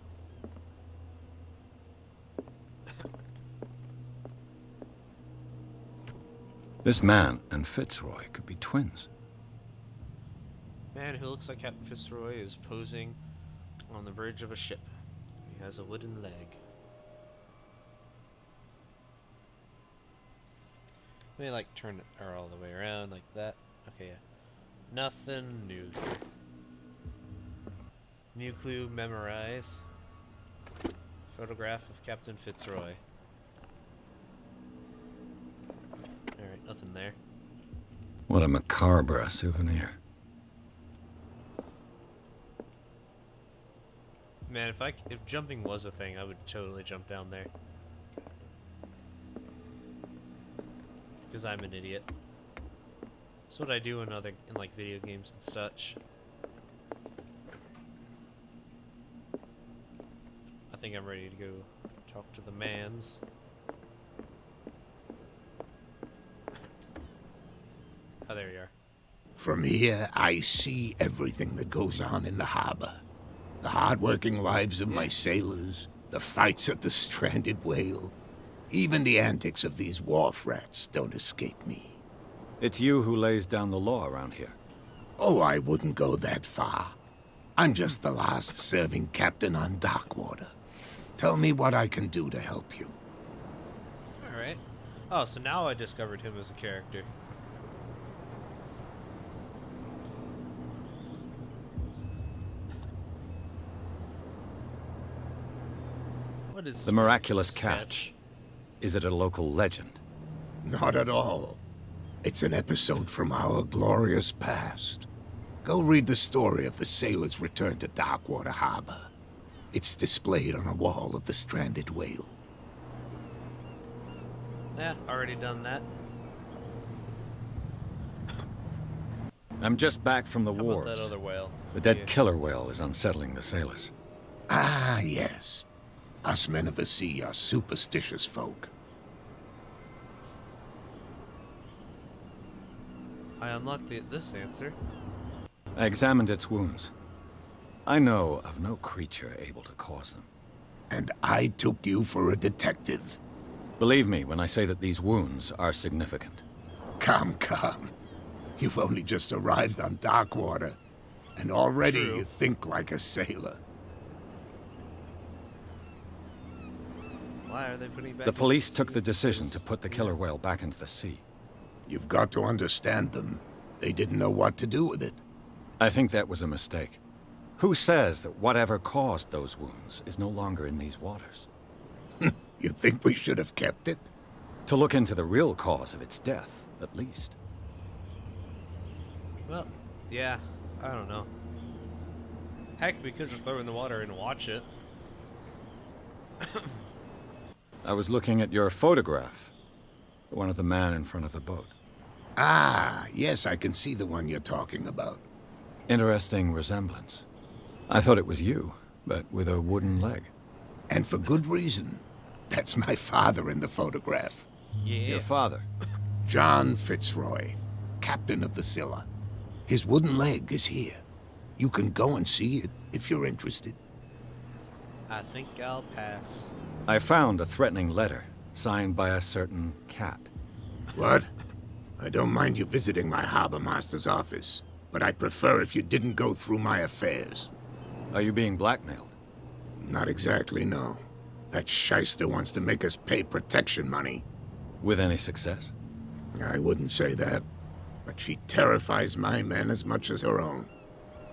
This man and Fitzroy could be twins. Man who looks like Captain Fitzroy is posing on the bridge of a ship. He has a wooden leg. Let me like turn it all the way around like that. Okay, yeah. Nothing new here. New clue, memorize. Photograph of Captain Fitzroy. Alright, nothing there. What a macabre souvenir. Man, if jumping was a thing, I would totally jump down there. Because I'm an idiot. That's what I do in like video games and such. I think I'm ready to go talk to the mans. Oh, there you are. From here, I see everything that goes on in the harbor. The hard-working lives of my sailors, the fights at the stranded whale. Even the antics of these wharf rats don't escape me. It's you who lays down the law around here. Oh, I wouldn't go that far. I'm just the last serving captain on Darkwater. Tell me what I can do to help you. Alright. Oh, so now I discovered him as a character. What is The miraculous catch. Is it a local legend? Not at all. It's an episode from our glorious past. Go read the story of the sailors' return to Darkwater Harbor. It's displayed on a wall of the stranded whale. Yeah, already done that. I'm just back from the How about wars. that other whale? The dead Yeah. killer whale is unsettling the sailors. Ah, yes. Us men of the sea are superstitious folk. I unlocked this answer. I examined its wounds. I know of no creature able to cause them. And I took you for a detective. Believe me when I say that these wounds are significant. Come. You've only just arrived on Darkwater, and already True. you think like a sailor. Why are they putting back? The police took the decision to put the killer whale back into the sea. You've got to understand them. They didn't know what to do with it. I think that was a mistake. Who says that whatever caused those wounds is no longer in these waters? You think we should have kept it? To look into the real cause of its death, at least. Well, yeah, I don't know. Heck, we could just throw it in the water and watch it. I was looking at your photograph. One of the man in front of the boat. Ah, yes, I can see the one you're talking about. Interesting resemblance. I thought it was you, but with a wooden leg. And for good reason. That's my father in the photograph. Yeah. Your father. John Fitzroy, captain of the Scylla. His wooden leg is here. You can go and see it if you're interested. I think I'll pass. I found a threatening letter, signed by a certain cat. What? I don't mind you visiting my harbor master's office, but I'd prefer if you didn't go through my affairs. Are you being blackmailed? Not exactly, no. That shyster wants to make us pay protection money. With any success? I wouldn't say that, but she terrifies my men as much as her own.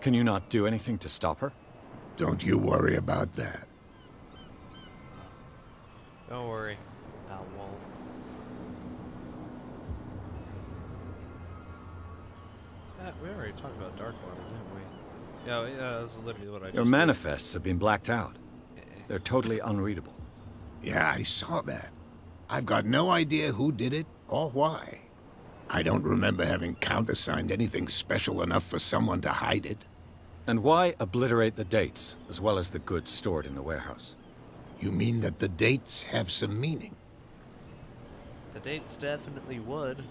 Can you not do anything to stop her? Don't you worry about that. Don't worry, I won't. We already talked about Darkwater, didn't we? Yeah, that was literally what I Your just manifests have been blacked out. They're totally unreadable. Yeah, I saw that. I've got no idea who did it or why. I don't remember having countersigned anything special enough for someone to hide it. And why obliterate the dates, as well as the goods stored in the warehouse? You mean that the dates have some meaning? The dates definitely would.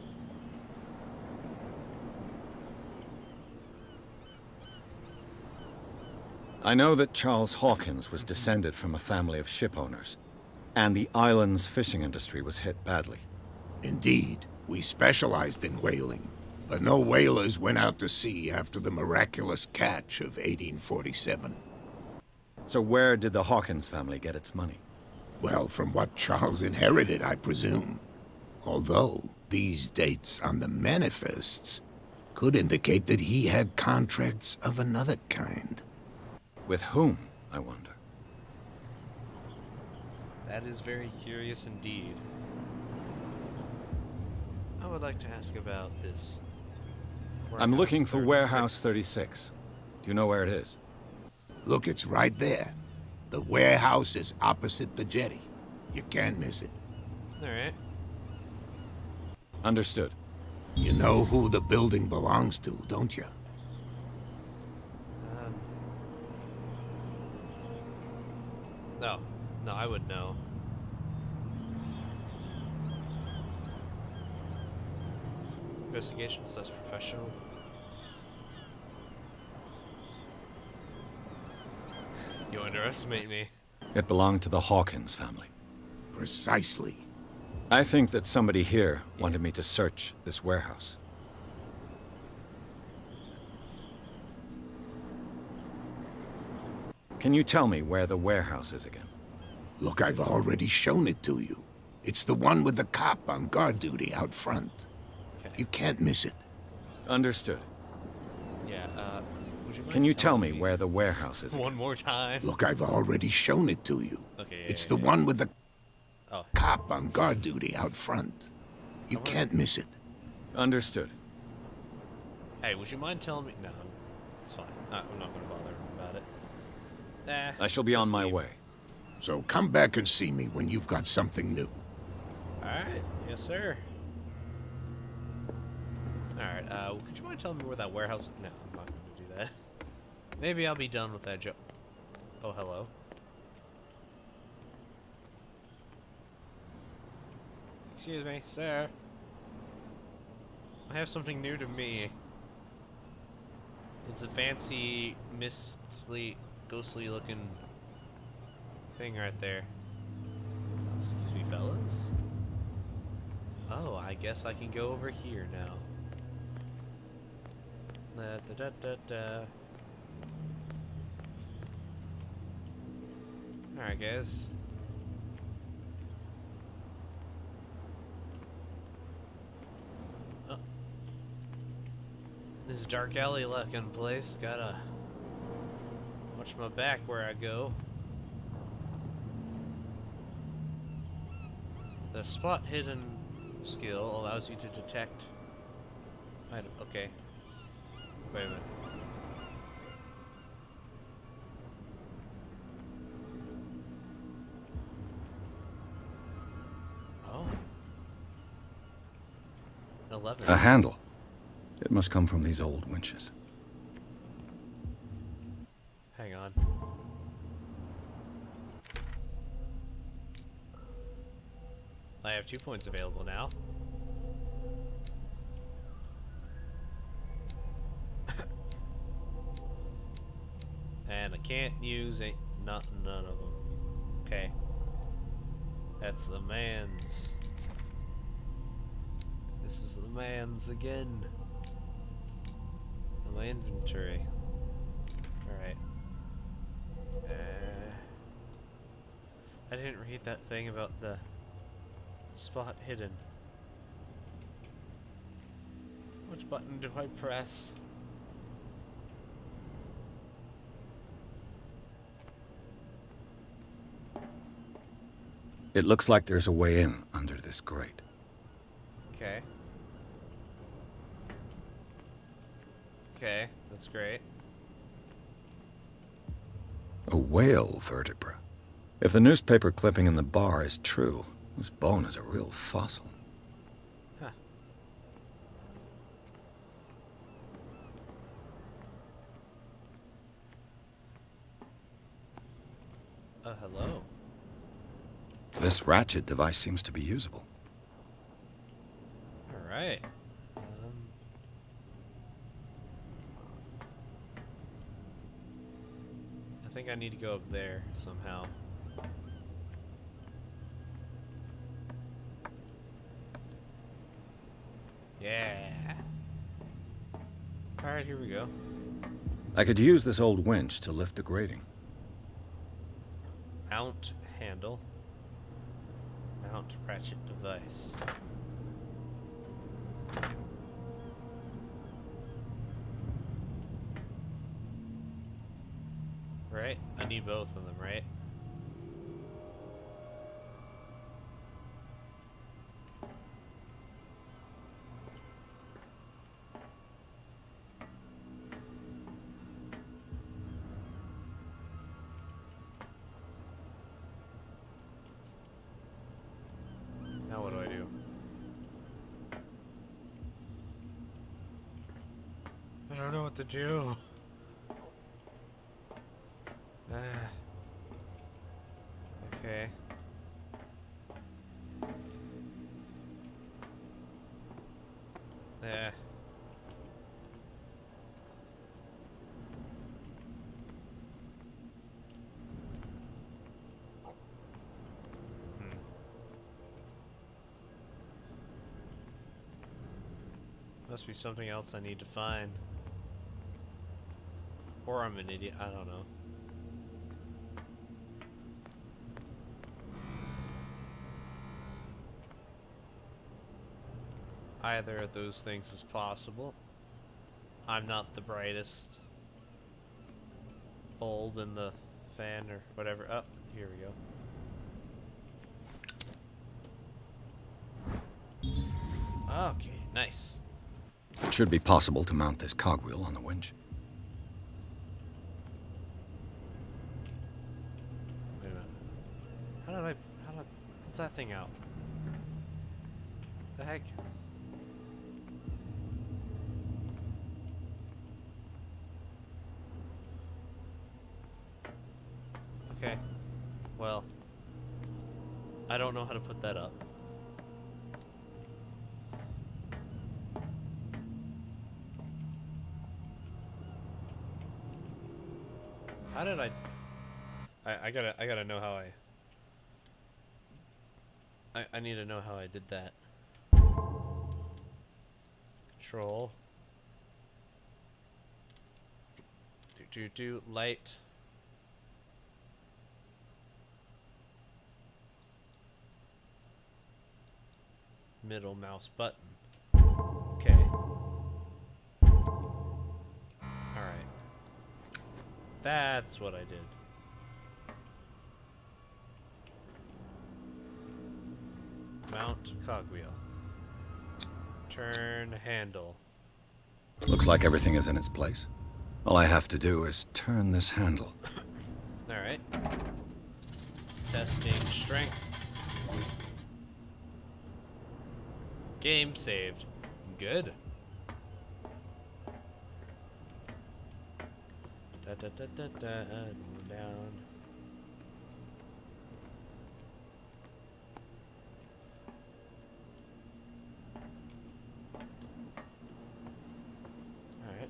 I know that Charles Hawkins was descended from a family of ship owners, and the island's fishing industry was hit badly. Indeed, we specialized in whaling, but no whalers went out to sea after the miraculous catch of 1847. So where did the Hawkins family get its money? Well, from what Charles inherited, I presume. Although, these dates on the manifests could indicate that he had contracts of another kind. With whom, I wonder? That is very curious indeed. I would like to ask about this. I'm looking for 36. Warehouse 36. Do you know where it is? Look, it's right there. The warehouse is opposite the jetty. You can't miss it. Alright. Understood. You know who the building belongs to, don't you? No. No, I would know. Investigation says professional. You underestimate me. It belonged to the Hawkins family. Precisely. I think that somebody here wanted me to search this warehouse. Can you tell me where the warehouse is again? Look, I've already shown it to you. It's the one with the cop on guard duty out front. Okay. You can't miss it. Understood. Yeah, would you mind Can you tell telling me where the warehouse is again? one more time? Look, I've already shown it to you. Okay, yeah, It's yeah, the yeah. one with the Oh. cop on guard duty out front. You can't miss it. Understood. Hey, would you mind telling me? No, it's fine. I'm not gonna bother about it. Nah. I shall be on just my leave. way. So come back and see me when you've got something new. Alright, yes sir. Alright, could you mind telling me where that warehouse is? No, I'm not gonna do that. Maybe I'll be done with that joke. Oh, hello. Excuse me, sir. I have something new to me. It's a fancy, mistly, ghostly looking thing right there. Excuse me, fellas. Oh, I guess I can go over here now. Da da da da. Alright, guys. Oh. This dark alley looking place. Gotta watch my back where I go. The spot hidden skill allows you to detect item. Okay. Wait a minute. Oh. 11. A handle. It must come from these old winches. Hang on. I have 2 points available now. And I can't use none of them. Okay. That's the man's. This is the man's again. In my inventory. Alright. I didn't read that thing about the spot hidden. Which button do I press? It looks like there's a way in under this grate. Okay. Okay, that's great. A whale vertebra. If the newspaper clipping in the bar is true, this bone is a real fossil. Huh. Hello. This ratchet device seems to be usable. Alright. I think I need to go up there somehow. Yeah. Alright, here we go. I could use this old winch to lift the grating. Mount handle. Mount ratchet device. Right? I need both of them, right? Now what do I do? I don't know what to do. Okay. There. Must be something else I need to find. Or I'm an idiot, I don't know. Either of those things is possible. I'm not the brightest bulb in the fan or whatever. Oh, here we go. Okay, nice. It should be possible to mount this cogwheel on the winch. Wait a minute. How did I put that thing out? The heck? Okay. Well, I don't know how to put that up. How did I gotta know how I need to know how I did that. Control. Do light. Middle mouse button. Okay. Alright. That's what I did. Mount cogwheel. Turn handle. Looks like everything is in its place. All I have to do is turn this handle. Alright. Testing strength. Game saved. Good. Down. Alright.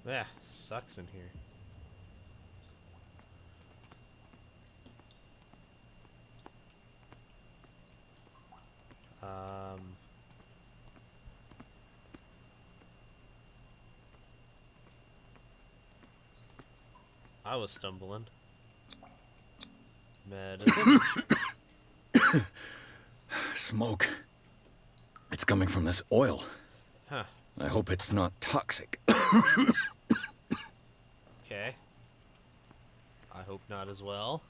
Yeah, sucks in here. I was stumbling. Medicine. Smoke. It's coming from this oil. Huh. I hope it's not toxic. Okay. I hope not as well.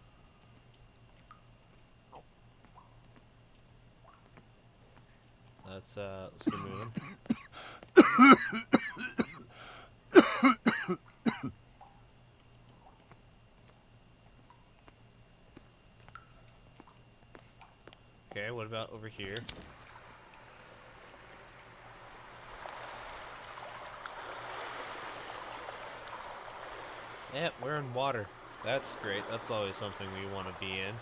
Let's get moving. Okay, what about over here? Yeah, we're in water. That's great. That's always something we want to be in.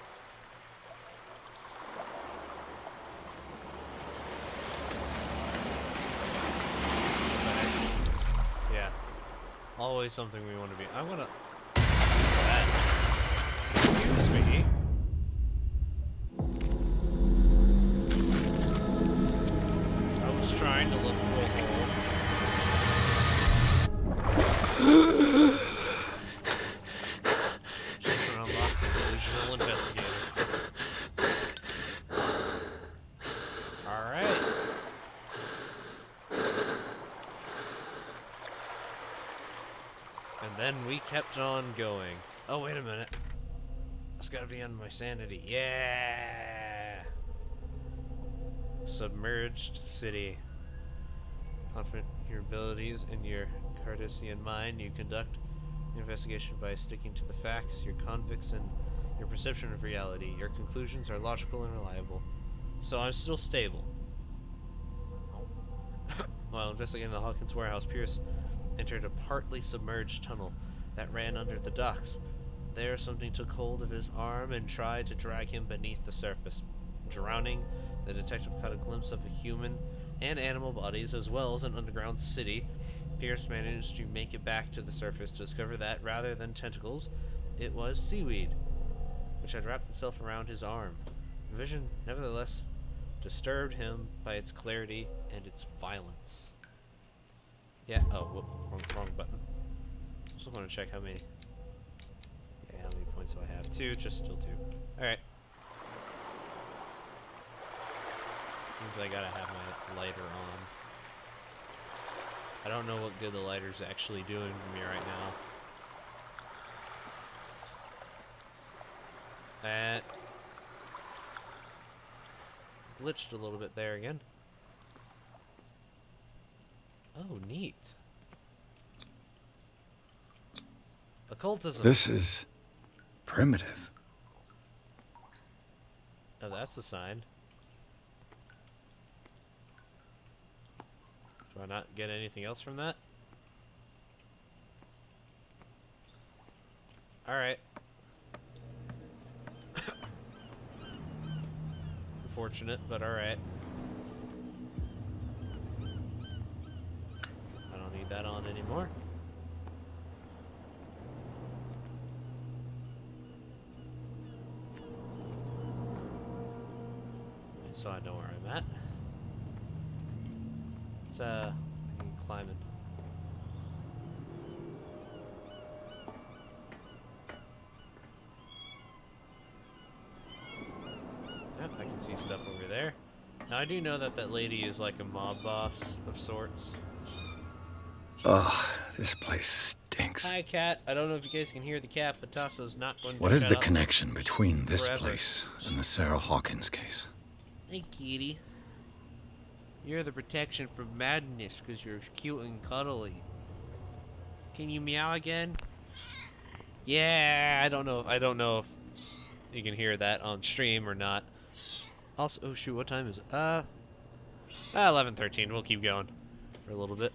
Yeah. Always something we want to be. I'm gonna... Excuse me. I was trying to look for a hole. Just to unlock the delusional investigator. Alright. And then we kept on going. Oh, wait a minute. That's gotta be on my sanity. Yeah! Submerged city. Confident in your abilities and your Cartesian mind, you conduct the investigation by sticking to the facts, your convicts, and your perception of reality. Your conclusions are logical and reliable. So I'm still stable. While investigating the Hawkins warehouse, Pierce entered a partly submerged tunnel that ran under the docks. There, something took hold of his arm and tried to drag him beneath the surface. Drowning, the detective caught a glimpse of a human and animal bodies, as well as an underground city. Pierce managed to make it back to the surface to discover that, rather than tentacles, it was seaweed, which had wrapped itself around his arm. The vision, nevertheless, disturbed him by its clarity and its violence. Yeah, oh, whoop, wrong button. Just want to check how many... Yeah, how many points do I have? 2, just still 2. Alright. Seems I gotta have my lighter on. I don't know what good the lighter's actually doing for me right now. That glitched a little bit there again. Oh, neat. Occultism. This is primitive. Oh, that's a sign. Do I not get anything else from that? Alright. Unfortunate, but alright. I don't need that on anymore. So I know where I'm at. It's climbing. Yep, I can see stuff over there. Now I do know that that lady is like a mob boss of sorts. Ugh, this place stinks. Hi, cat. I don't know if you guys can hear the cat, but Tasso's not going to What is shut the up connection between this forever. place and the Sarah Hawkins case? Hey, kitty. You're the protection from madness because you're cute and cuddly. Can you meow again? Yeah, I don't know if you can hear that on stream or not. Also, oh shoot, what time is it? 11:13. We'll keep going for a little bit.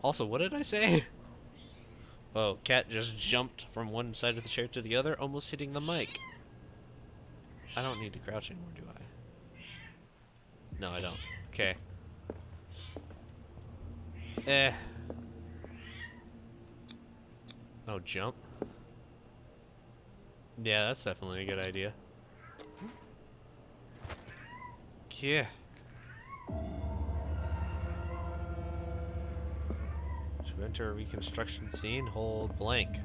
Also, what did I say? Oh, cat just jumped from one side of the chair to the other, almost hitting the mic. I don't need to crouch anymore, do I? No, I don't. Okay. Oh, jump? Yeah, that's definitely a good idea. Yeah. To enter a reconstruction scene, hold blank.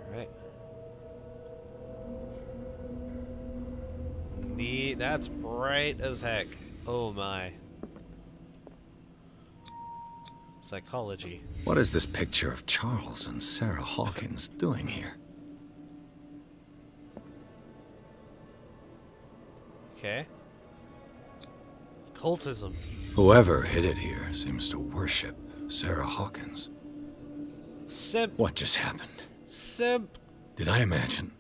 Alright. Neat. That's bright as heck. Oh my. Psychology. What is this picture of Charles and Sarah Hawkins doing here? Okay. Occultism. Whoever hid it here seems to worship Sarah Hawkins. Simp. What just happened? Simp. Did I imagine?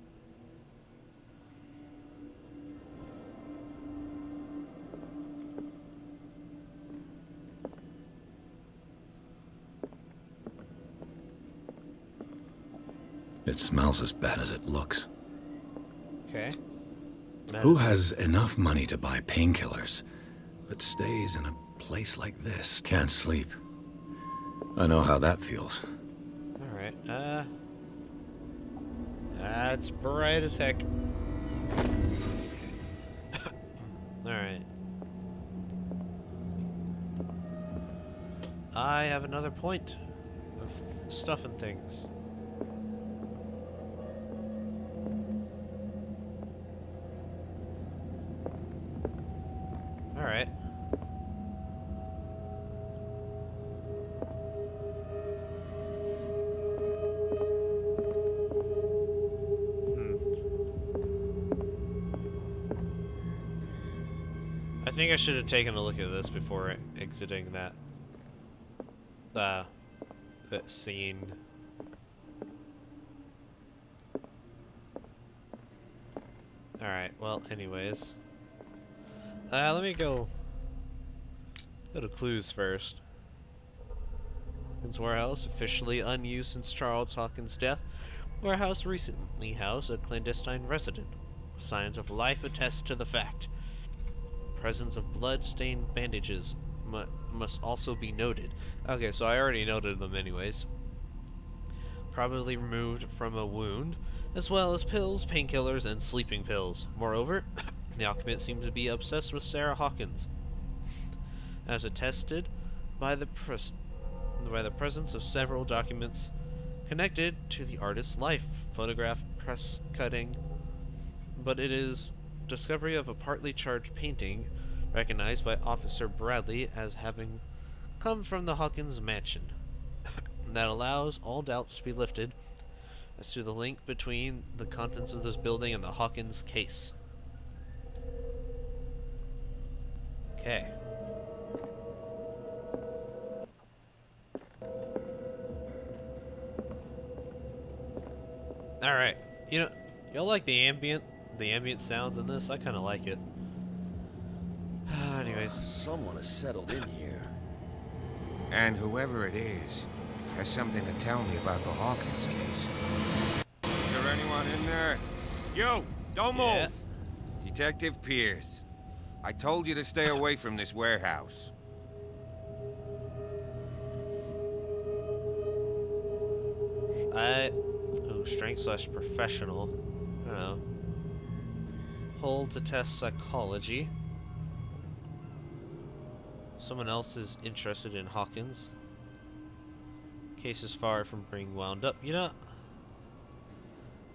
It smells as bad as it looks. Okay. Who has enough money to buy painkillers, but stays in a place like this? Can't sleep. I know how that feels. Alright, that's bright as heck. Alright. I have another point of stuff and things. Alright. I think I should have taken a look at this before exiting that scene. Alright, well, anyways. Let me go to clues first. Hawkins Warehouse, officially unused since Charles Hawkins' death. Warehouse recently housed a clandestine resident. Signs of life attest to the fact. Presence of blood-stained bandages must also be noted. Okay, so I already noted them anyways. Probably removed from a wound, as well as pills, painkillers, and sleeping pills. Moreover, the occupant seems to be obsessed with Sarah Hawkins, as attested by the presence of several documents connected to the artist's life, photograph, press cutting, but it is discovery of a partly charged painting recognized by Officer Bradley as having come from the Hawkins mansion that allows all doubts to be lifted as to the link between the contents of this building and the Hawkins case. Okay. Alright. You know, y'all like the ambient sounds in this? I kinda like it. Anyways. Someone has settled in here. And whoever it is has something to tell me about the Hawkins case. Is there anyone in there? You! Don't move! Yeah. Detective Pierce. I told you to stay away from this warehouse. Strength / professional. I don't know. Hold to test psychology. Someone else is interested in Hawkins. Case is far from being wound up. You know,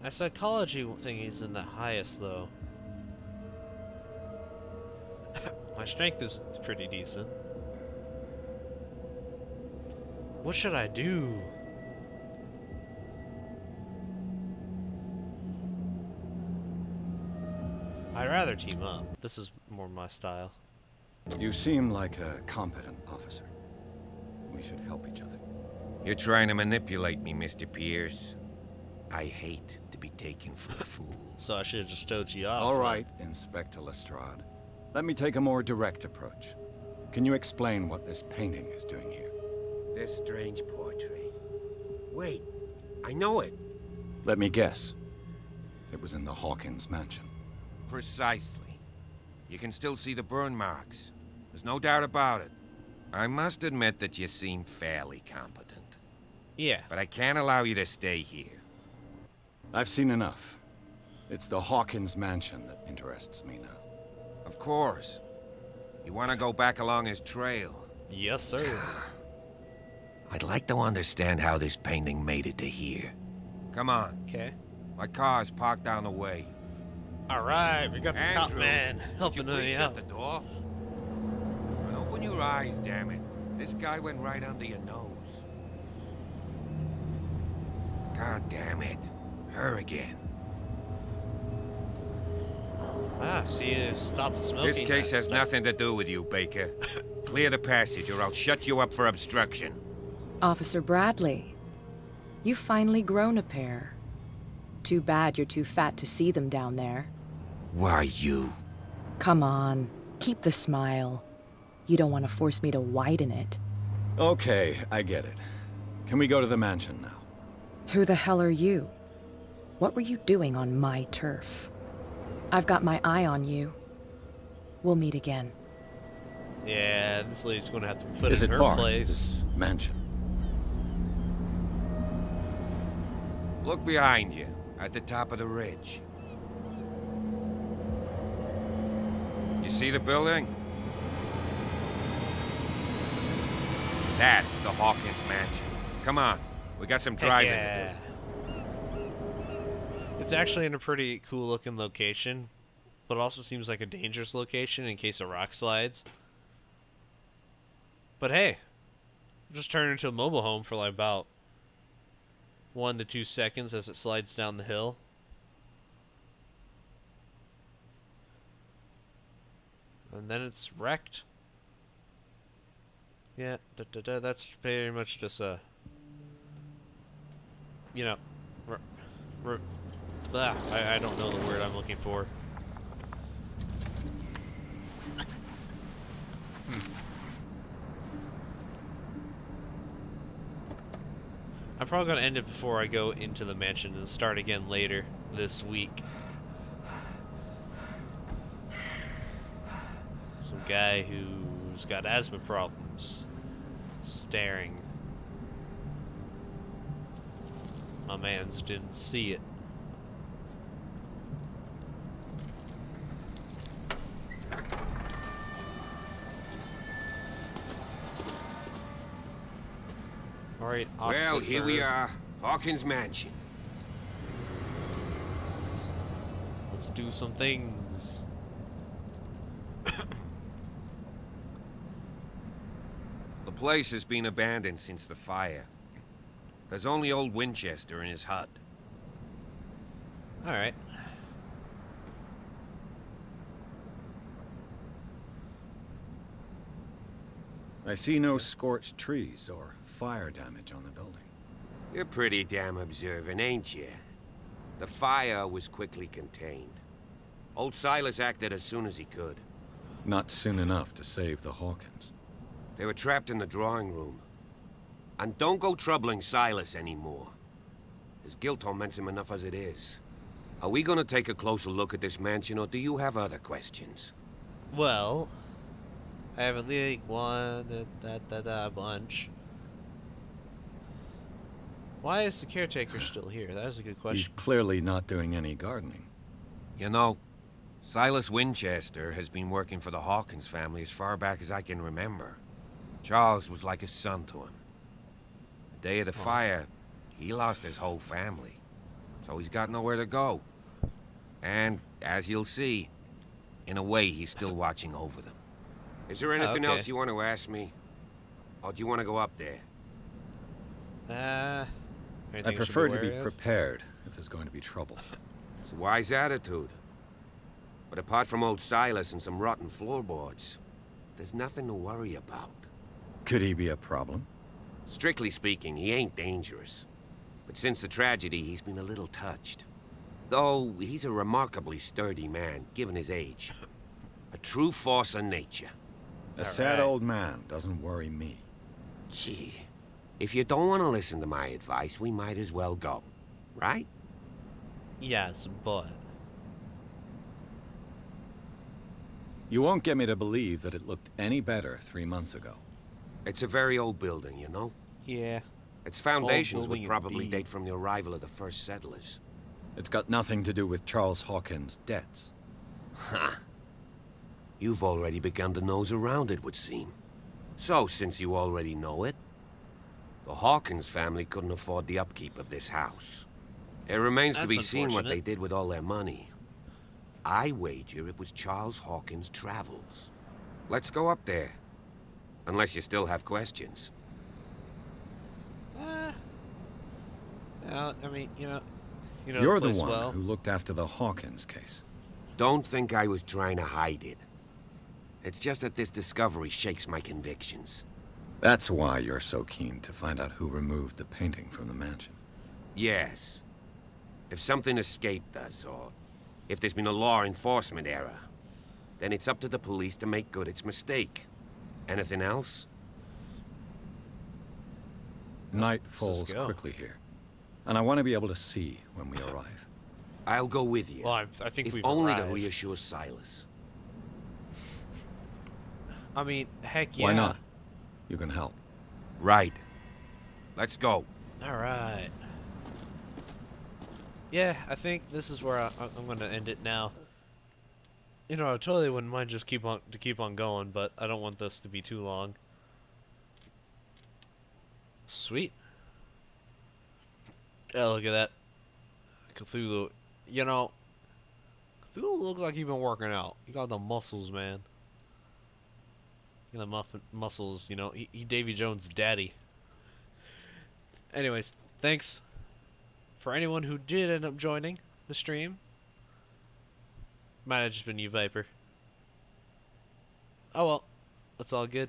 my psychology thing isn't the highest though. My strength is pretty decent. What should I do? I'd rather team up. This is more my style. You seem like a competent officer. We should help each other. You're trying to manipulate me, Mr. Pierce. I hate to be taken for a fool. So I should have just told you off. All right, Inspector Lestrade. Let me take a more direct approach. Can you explain what this painting is doing here? This strange portrait. Wait, I know it. Let me guess. It was in the Hawkins mansion. Precisely. You can still see the burn marks. There's no doubt about it. I must admit that you seem fairly competent. Yeah. But I can't allow you to stay here. I've seen enough. It's the Hawkins mansion that interests me now. Of course. You want to go back along his trail? Yes, sir. I'd like to understand how this painting made it to here. Come on. Okay. My car's parked down the way. Alright, we got the cop Andrews, man would you helping please me shut out. the door? And open your eyes, damn it. This guy went right under your nose. God damn it. Her again. Ah, so you stopped smoking. This case that has stuff. nothing to do with you, Baker. Clear the passage or I'll shut you up for obstruction. Officer Bradley, you've finally grown a pair. Too bad you're too fat to see them down there. Why, you? Come on, keep the smile. You don't want to force me to widen it. Okay, I get it. Can we go to the mansion now? Who the hell are you? What were you doing on my turf? I've got my eye on you. We'll meet again. Yeah, this lady's gonna have to put Is in it her far, place. this mansion? Look behind you, at the top of the ridge. You see the building? That's the Hawkins mansion. Come on, we got some driving to do. It's actually in a pretty cool looking location, but also seems like a dangerous location in case of rock slides. But hey, just turn it into a mobile home for like about 1 to 2 seconds as it slides down the hill. And then it's wrecked. Yeah, that's pretty much just a, you know, I don't know the word I'm looking for. I'm probably going to end it before I go into the mansion and start again later this week. Some guy who's got asthma problems staring. My mans didn't see it. Alright, well, here we are. Hawkins Mansion. Let's do some things. The place has been abandoned since the fire. There's only old Winchester in his hut. Alright. I see no scorched trees or fire damage on the building. You're pretty damn observant, ain't you? The fire was quickly contained. Old Silas acted as soon as he could. Not soon enough to save the Hawkins. They were trapped in the drawing room. And don't go troubling Silas anymore. His guilt torments him enough as it is. Are we gonna take a closer look at this mansion, or do you have other questions? Well, I have at least one, a bunch. Why is the caretaker still here? That is a good question. He's clearly not doing any gardening. You know, Silas Winchester has been working for the Hawkins family as far back as I can remember. Charles was like a son to him. The day of the fire, he lost his whole family. So he's got nowhere to go. And, as you'll see, in a way, he's still watching over them. Is there anything else you want to ask me? Or do you want to go up there? I prefer to be prepared if there's going to be trouble. It's a wise attitude. But apart from old Silas and some rotten floorboards, there's nothing to worry about. Could he be a problem? Strictly speaking, he ain't dangerous. But since the tragedy, he's been a little touched. Though, he's a remarkably sturdy man, given his age. A true force of nature. A sad old man doesn't worry me. Gee, if you don't want to listen to my advice, we might as well go. Right? Yes, but... You won't get me to believe that it looked any better 3 months ago. It's a very old building, you know? Yeah. Its foundations would building probably indeed. date from the arrival of the first settlers. It's got nothing to do with Charles Hawkins' debts. Ha! You've already begun to nose around, it would seem. So, since you already know it, the Hawkins family couldn't afford the upkeep of this house. It remains to be seen what they did with all their money. I wager it was Charles Hawkins' travels. Let's go up there. Unless you still have questions. I mean, you know You're the place one well. who looked after the Hawkins case. Don't think I was trying to hide it. It's just that this discovery shakes my convictions. That's why you're so keen to find out who removed the painting from the mansion. Yes. If something escaped us, or if there's been a law enforcement error, then it's up to the police to make good its mistake. Anything else? Night falls quickly here, and I want to be able to see when we arrive. I'll go with you. Well, I think if we've only to arrived. reassure Silas. I mean, heck yeah. Why not? You can help. Right. Let's go. All right. Yeah, I think this is where I'm going to end it now. You know, I totally wouldn't mind just keep on going, but I don't want this to be too long. Sweet. Yeah, look at that. Cthulhu. You know, Cthulhu looks like he's been working out. He got the muscles, man. He got the muscles, you know. He Davy Jones' daddy. Anyways, thanks for anyone who did end up joining the stream. Might have just been you, Viper. Oh well, that's all good.